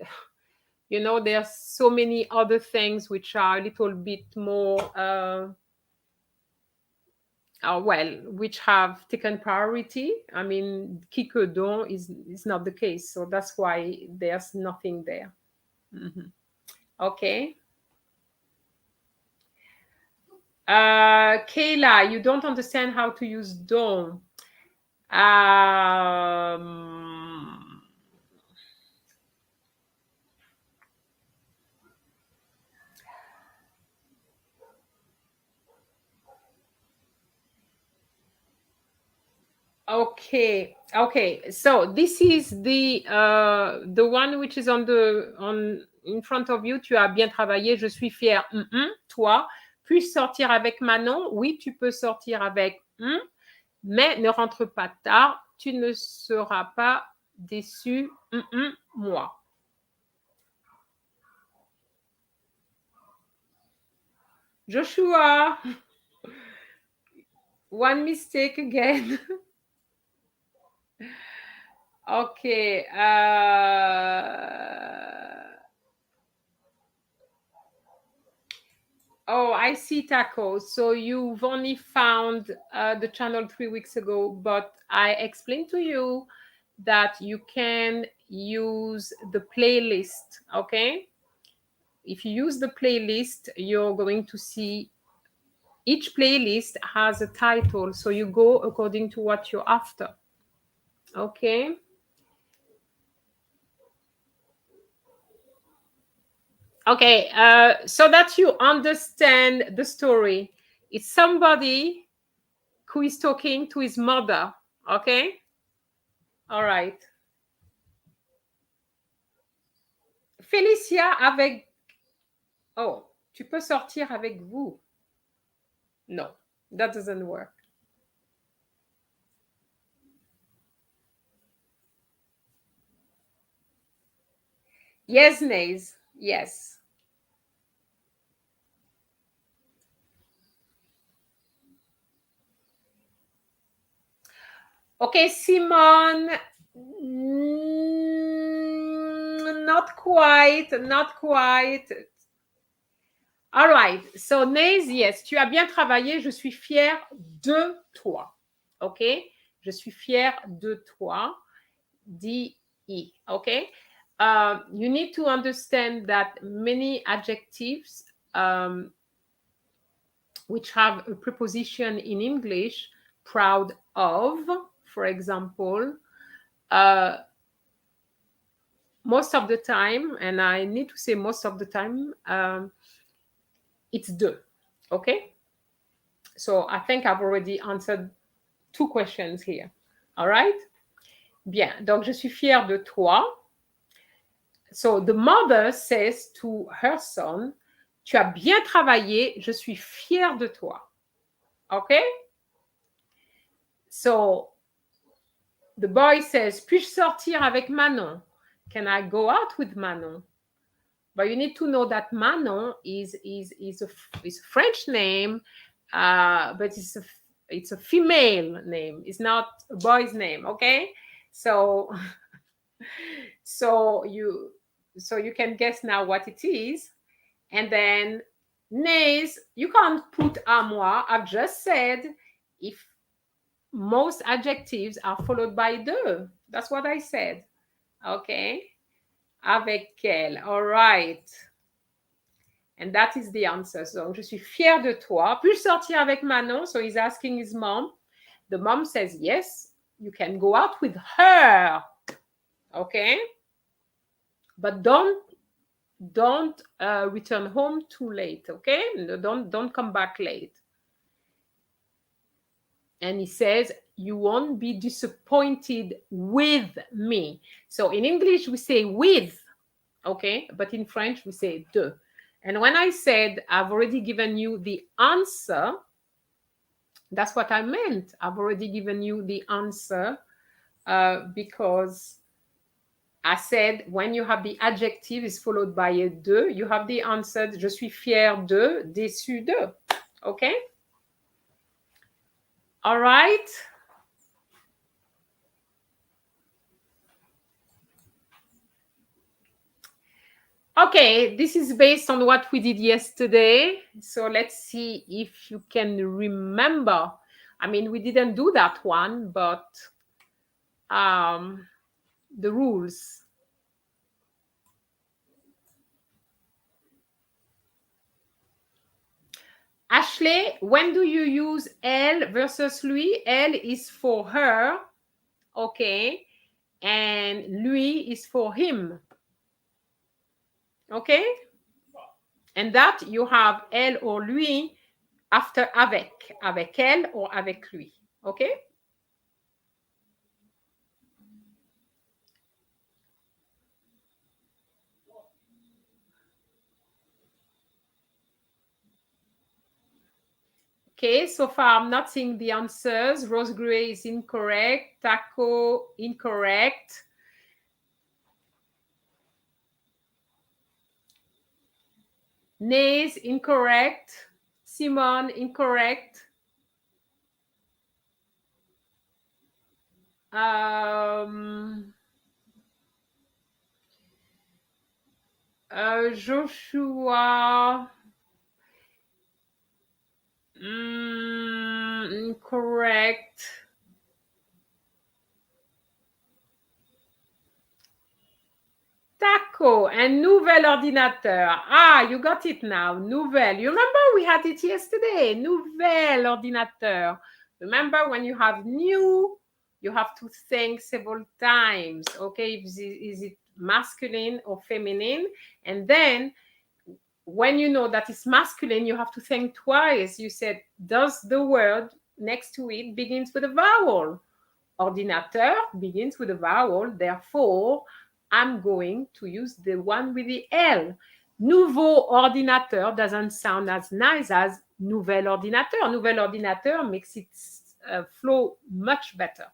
you know, there's so many other things which are a little bit more which have taken priority. I mean, qui, que, dont is not the case. So that's why there's nothing there. Mm-hmm. Okay. Kayla, you don't understand how to use dont. Okay. So this is the one which is in front of you. Tu as bien travaillé. Je suis fière. Toi. Puis-je sortir avec Manon? Oui, tu peux sortir avec mais ne rentre pas tard. Tu ne seras pas déçu. Moi. Joshua. One mistake again. Okay. Oh, I see, Taco. So you've only found the channel 3 weeks ago, but I explained to you that you can use the playlist, okay? If you use the playlist, you're going to see each playlist has a title, so you go according to what you're after, okay? Okay, so that you understand the story, it's somebody who is talking to his mother, okay? All right. Félicia avec... Oh, tu peux sortir avec vous. No, that doesn't work. Yes, Nays, yes. Okay, Simone, not quite. All right, so Nays, yes, tu as bien travaillé, je suis fière de toi. Okay, je suis fière de toi. D-E, okay? You need to understand that many adjectives which have a preposition in English, proud of, for example, most of the time, and I need to say most of the time, it's de. Okay? So I think I've already answered 2 questions here. All right? Bien. Donc, je suis fière de toi. So the mother says to her son, tu as bien travaillé, je suis fière de toi. Okay? So the boy says, puis-je sortir avec Manon? Can I go out with Manon? But you need to know that Manon is a French name, but it's a female name. It's not a boy's name, okay? So you can guess now what it is. And then nays, you can't put à moi. I've just said if most adjectives are followed by de. That's what I said. Okay? Avec elle. All right. And that is the answer. So, je suis fière de toi. Puis-je sortir avec Manon? So he's asking his mom. The mom says, yes, you can go out with her. Okay? But don't return home too late. Okay? Don't come back late. And he says, you won't be disappointed with me. So in English, we say with. Okay? But in French, we say de. And when I said I've already given you the answer, that's what I meant. I've already given you the answer because I said when you have the adjective is followed by a de, you have the answer. Je suis fière de, déçue de. Okay? All right? Okay, this is based on what we did yesterday. So let's see if you can remember. I mean, we didn't do that one, but the rules. Ashley, when do you use elle versus lui? Elle is for her, okay, and lui is for him. Okay? And that you have elle or lui after avec elle or avec lui. Okay? Okay, so far I'm not seeing the answers. Rose Gray is incorrect. Taco, incorrect. Nays, incorrect. Simon, incorrect. Joshua, incorrect. Taco, un nouvel ordinateur. Ah, you got it now. Nouvelle. You remember we had it yesterday. Nouvel ordinateur. Remember when you have new, you have to think several times. Okay, is it masculine or feminine? And then when you know that it's masculine, you have to think twice. You said, does the word next to it begins with a vowel? Ordinateur begins with a vowel. Therefore, I'm going to use the one with the L. Nouveau ordinateur doesn't sound as nice as nouvel ordinateur. Nouvel ordinateur makes it flow much better.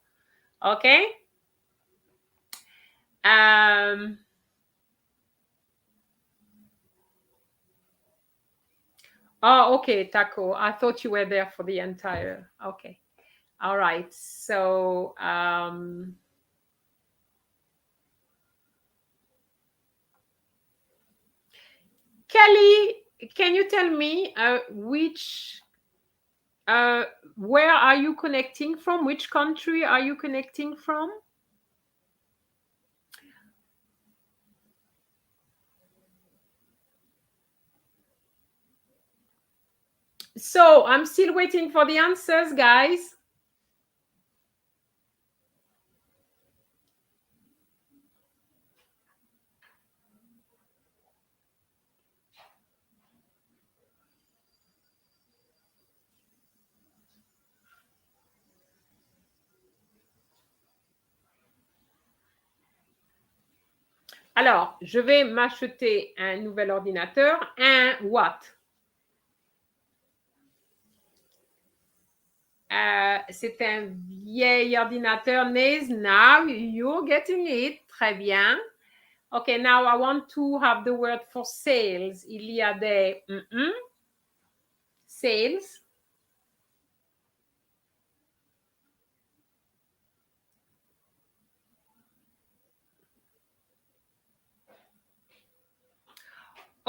Okay? Oh, okay, Taco. I thought you were there for the entire. Okay. All right. So, Kelly, can you tell me where are you connecting from? Which country are you connecting from? So I'm still waiting for the answers, guys. Alors, je vais m'acheter un nouvel ordinateur. Un what? C'est un vieil ordinateur. Naze, now you're getting it. Très bien. Okay, now I want to have the word for sales. Il y a des sales.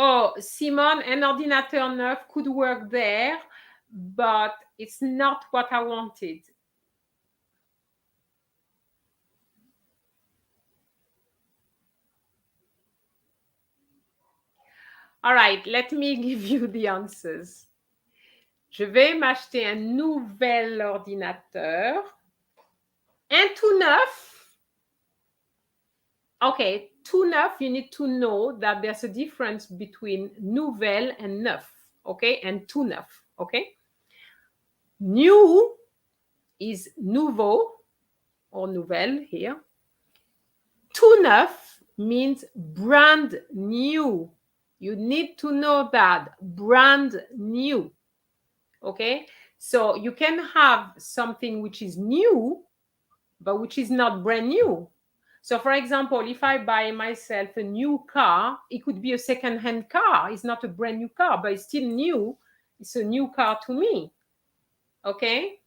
Oh, Simone, un ordinateur neuf could work there, but it's not what I wanted. All right, let me give you the answers. Je vais m'acheter un nouvel ordinateur. Un tout neuf. Okay, tout neuf, you need to know that there's a difference between nouvelle and neuf, okay, and tout neuf, okay? New is nouveau or nouvelle here. Tout neuf means brand new. You need to know that, brand new, okay? So you can have something which is new, but which is not brand new. So for example, if I buy myself a new car, it could be a second-hand car. It's not a brand new car, but it's still new. It's a new car to me. Okay?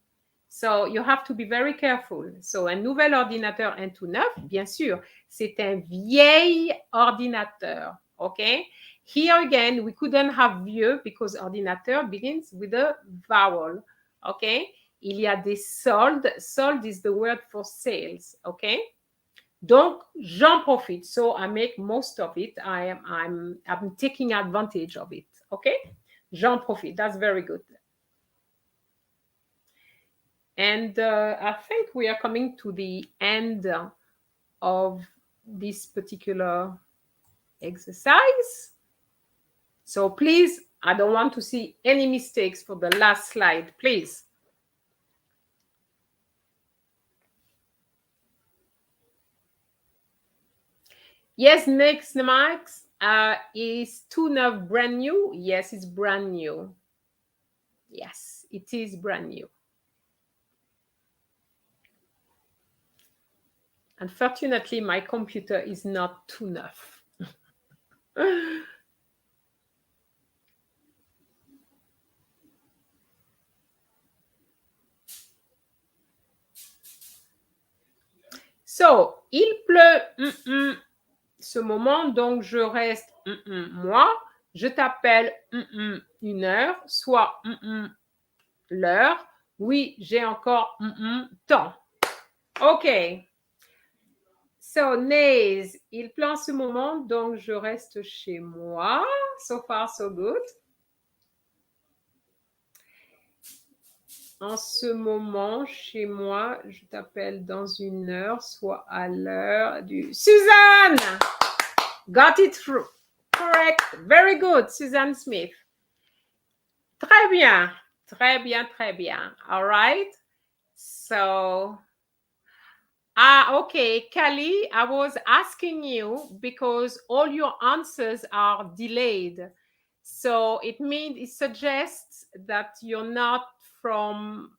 So you have to be very careful. So un nouvel ordinateur, un tout neuf, bien sûr, c'est un vieil ordinateur. Okay? Here again, we couldn't have vieux because ordinateur begins with a vowel. Okay? Il y a des soldes. Sold is the word for sales. Okay? Donc, j'en profite. So I make most of it. I'm taking advantage of it. Okay? J'en profite. That's very good. And I think we are coming to the end of this particular exercise. So please, I don't want to see any mistakes for the last slide, please. Yes, next, Max, is tout neuf brand new? Yes, it's brand new. Yes, it is brand new. Unfortunately, my computer is not tout neuf. So, il pleut ce moment, donc je reste moi. Je t'appelle une heure, soit l'heure. Oui, j'ai encore temps. OK. So, Naze, il pleut en ce moment, donc je reste chez moi. So far, so good. En ce moment, chez moi, je t'appelle dans une heure, soit à l'heure du... Suzanne! Got it through. Correct. Very good, Suzanne Smith. Très bien. Très bien, très bien. All right. So... okay, Kali, I was asking you because all your answers are delayed. So it suggests that you're not from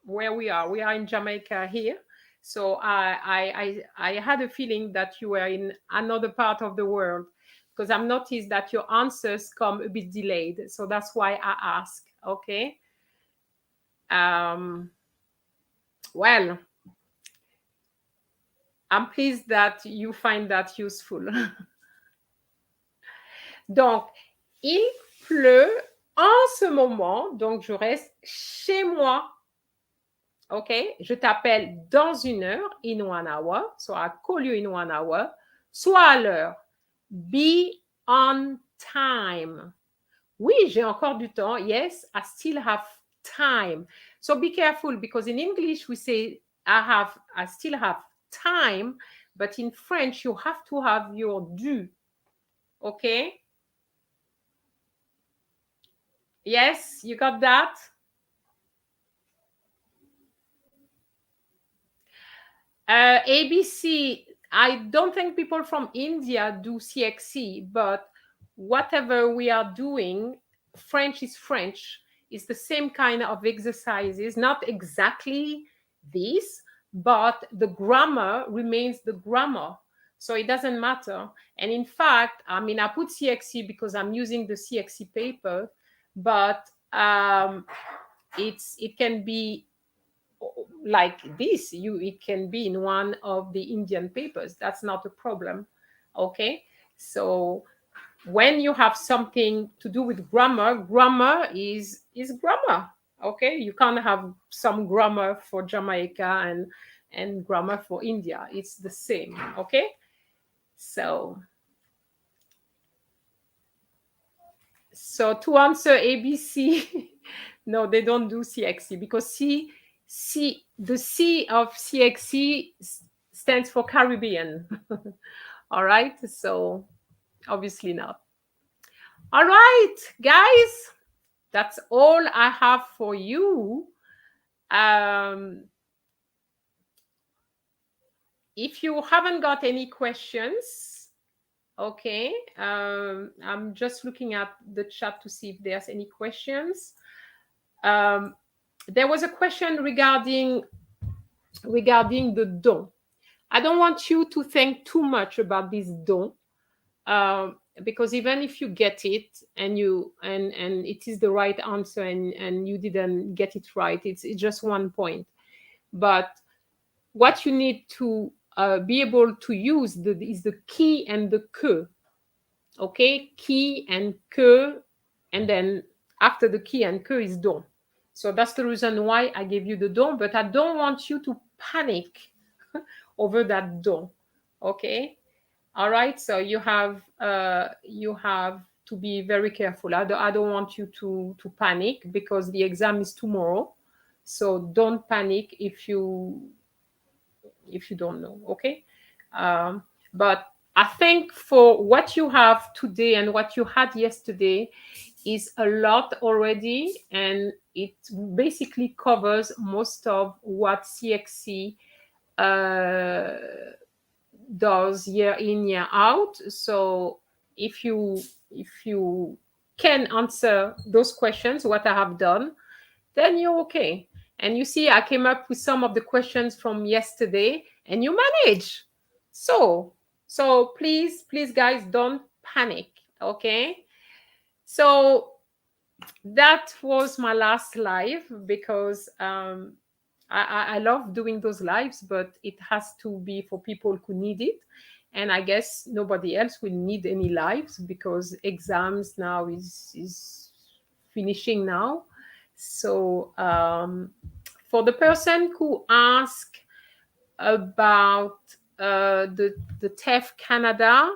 where we are. We are in Jamaica here. So I had a feeling that you were in another part of the world because I've noticed that your answers come a bit delayed. So that's why I ask, okay? Well, I'm pleased that you find that useful. Donc, il pleut en ce moment, donc je reste chez moi. OK? Je t'appelle dans une heure, in 1 hour. So I call you in 1 hour. Soit à l'heure. Be on time. Oui, j'ai encore du temps. Yes, I still have time. So be careful because in English we say I still have time, but in French you have to have your du. Okay? Yes, you got that? ABC, I don't think people from India do CXC, but whatever we are doing, French is French. It's the same kind of exercises, not exactly this, but the grammar remains the grammar. So it doesn't matter. And in fact, I mean, I put CXC because I'm using the CXC paper, but it can be like this. It can be in one of the Indian papers. That's not a problem. Okay, so when you have something to do with grammar, grammar is grammar. Okay, you can't have some grammar for Jamaica and grammar for India. It's the same. Okay, so to answer ABC, no, they don't do CXC because the C of CXC stands for Caribbean. All right, so obviously not. All right, guys, that's all I have for you. If you haven't got any questions, okay, I'm just looking at the chat to see if there's any questions. There was a question regarding the don. I don't want you to think too much about this don, because even if you get it and it is the right answer and you didn't get it right, it's just 1 point. But what you need to be able to use is the qui and the que. Okay, qui and que, and then after the qui and que is don. So that's the reason why I gave you the don, but I don't want you to panic over that don. Okay, all right. So you have to be very careful. I don't want you to panic because the exam is tomorrow. So don't panic if you don't know. Okay, but I think for what you have today and what you had yesterday is a lot already, and it basically covers most of what CXC does year in, year out. So if you can answer those questions, what I have done, then you're okay. And you see, I came up with some of the questions from yesterday, and you manage. So please, guys, don't panic. Okay. So that was my last live because I love doing those lives, but it has to be for people who need it. And I guess nobody else will need any lives because exams now is finishing now. So for the person who asked about the TEF Canada,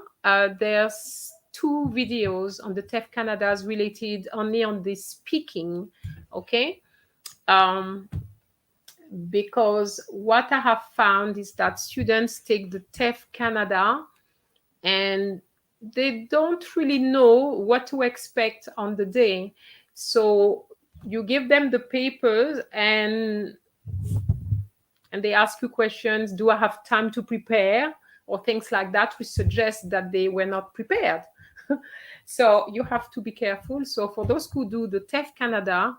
there's 2 videos on the TEF Canada's related only on the speaking. Okay. Because what I have found is that students take the TEF Canada and they don't really know what to expect on the day. So you give them the papers and they ask you questions. Do I have time to prepare? Or things like that, which suggest that they were not prepared. So you have to be careful. So for those who do the TEF Canada,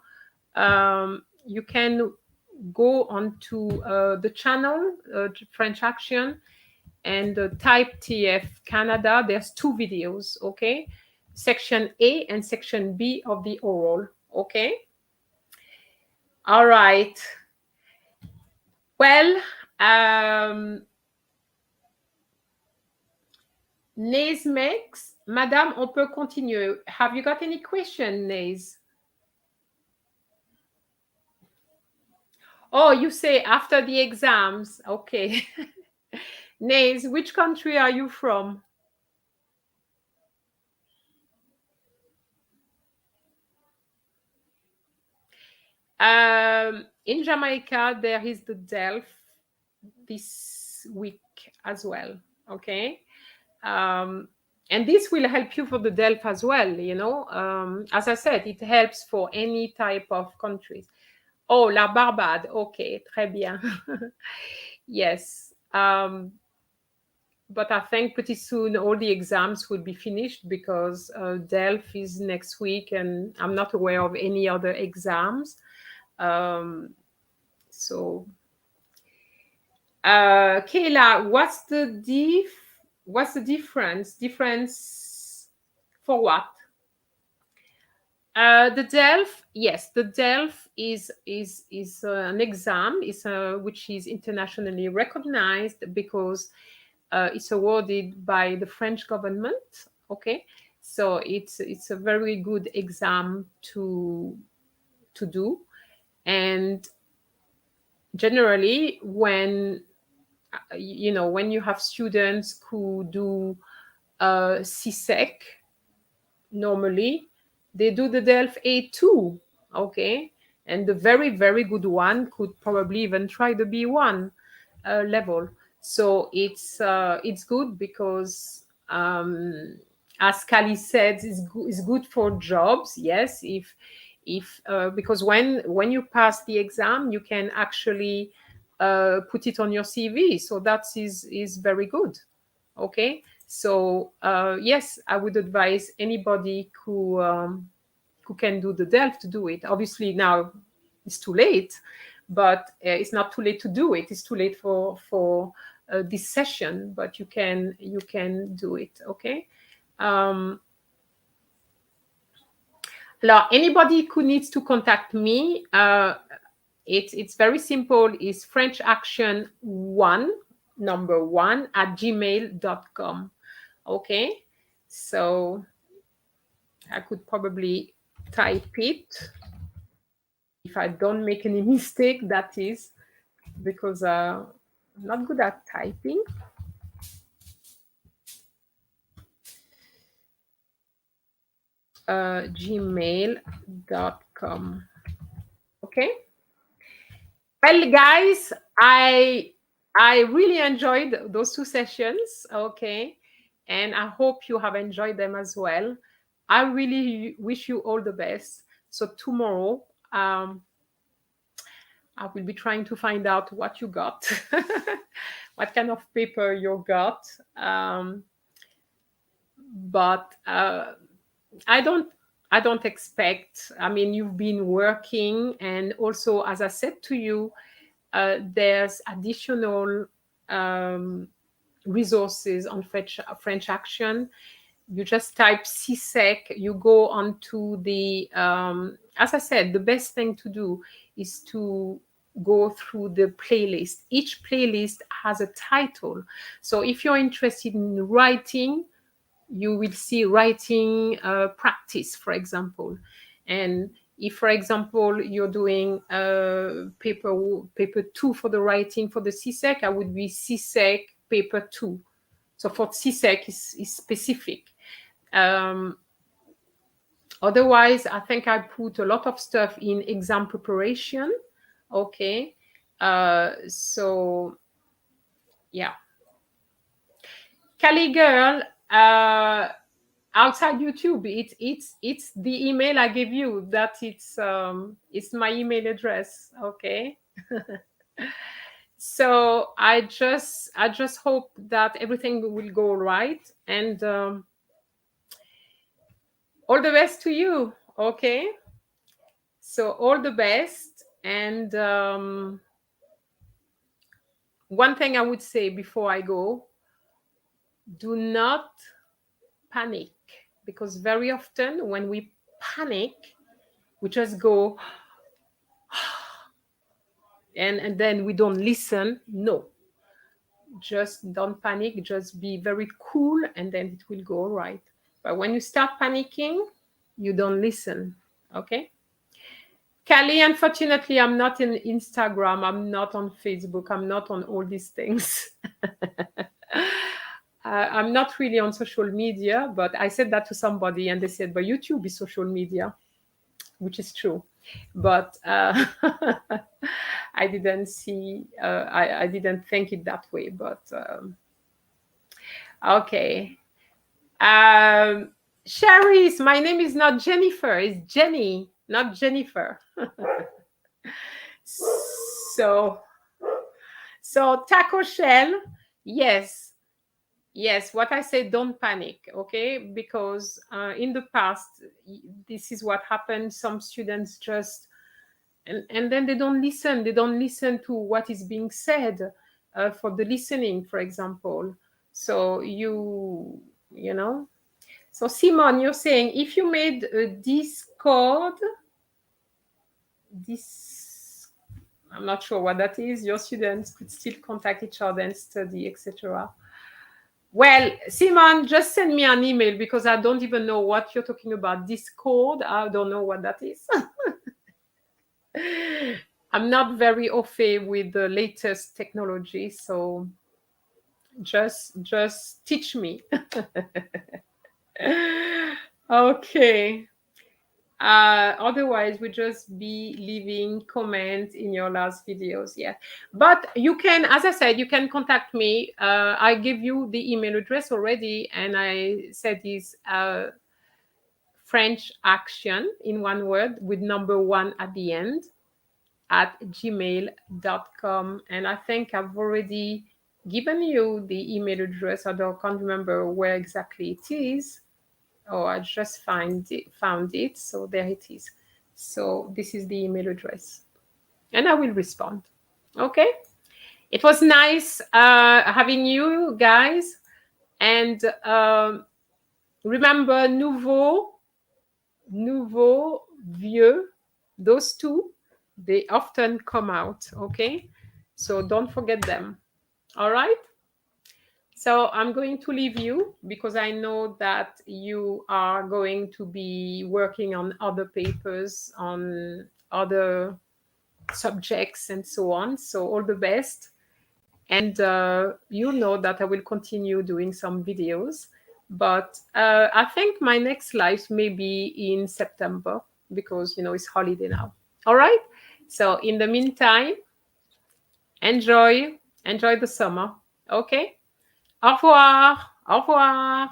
you can go onto the channel, French Action, and type TF Canada. There's 2 videos, okay? Section A and Section B of the oral, okay? All right. Well, Naze Madame, on peut continuer. Have you got any question, Naze? Oh, you say after the exams. Okay. Naze, which country are you from? In Jamaica, there is the DELF this week as well. Okay. And this will help you for the DELF as well, you know. As I said, it helps for any type of countries. Oh, la Barbade. Okay, très bien. Yes. But I think pretty soon all the exams will be finished because DELF is next week and I'm not aware of any other exams. So, Kayla, what's the difference? Difference for what? The DELF, yes, the DELF is an exam, which is internationally recognized because it's awarded by the French government. Okay, so it's a very good exam to do, and generally when when you have students who do CSEC, normally they do the DELF A2, okay, and the very, very good one could probably even try the B1 level. So it's good because, as Kali said, it's good for jobs. Yes, if because when you pass the exam, you can actually put it on your CV. So that is very good. Okay, so yes, I would advise anybody who can do the DELF to do it. Obviously now it's too late, but it's not too late to do it. It's too late for this session, but you can do it. Okay. Now, anybody who needs to contact me, it's very simple. It's French Action 1 number 1 at gmail.com. Okay, so I could probably type it if I don't make any mistake. That is because I'm not good at typing. Gmail.com. Okay. Well, guys, I really enjoyed those 2 sessions. Okay, and I hope you have enjoyed them as well. I really wish you all the best. So tomorrow, I will be trying to find out what you got, what kind of paper you got. But I don't expect. I mean, you've been working, and also, as I said to you, there's additional resources on French Action. You just type CSEC, you go onto the, as I said, the best thing to do is to go through the playlist. Each playlist has a title. So if you're interested in writing, you will see writing practice, for example. And if, for example, you're doing paper 2 for the writing for the CSEC, I would be CSEC paper 2. So for CSEC is specific. Otherwise, I think I put a lot of stuff in exam preparation. Okay. So yeah. Cali girl, outside YouTube, it's the email I gave you. That it's my email address. Okay. So I just hope that everything will go right, and all the best to you. Okay. So all the best, and one thing I would say before I go: do not panic, because very often when we panic, we just go and then we don't listen. No, just don't panic, just be very cool, and then it will go all right. But when you start panicking, you don't listen. Okay. Kelly, unfortunately, I'm not in Instagram, I'm not on Facebook, I'm not on all these things. I'm not really on social media, but I said that to somebody and they said, but YouTube is social media, which is true. but I didn't see, I didn't think it that way, but okay. Cherise, my name is not Jennifer, it's Jenny, not Jennifer. So, so taco shell, yes, yes. What I say, don't panic, okay? Because in the past, this is what happened. Some students just and then they don't listen. They don't listen to what is being said for the listening, for example. So you know. So Simon, you're saying if you made a Discord, this I'm not sure what that is. Your students could still contact each other and study, etc. Well, Simon, just send me an email because I don't even know what you're talking about. Discord, I don't know what that is. I'm not very au fait with the latest technology, so just teach me. Okay. Otherwise, we just be leaving comments in your last videos. Yeah, but you can, as I said, you can contact me. I give you the email address already, and I said is French action in one word with number 1 at the end at gmail.com. And I think I've already given you the email address. I can't remember where exactly it is. Oh, I just found it. So there it is. So this is the email address. And I will respond. Okay. It was nice having you guys. And remember, nouveau, vieux, those two, they often come out. Okay. So don't forget them. All right. So I'm going to leave you because I know that you are going to be working on other papers, on other subjects, and so on. So all the best. And you know that I will continue doing some videos. But I think my next live may be in September because, it's holiday now. All right. So in the meantime, enjoy the summer. Okay. Au revoir. Au revoir.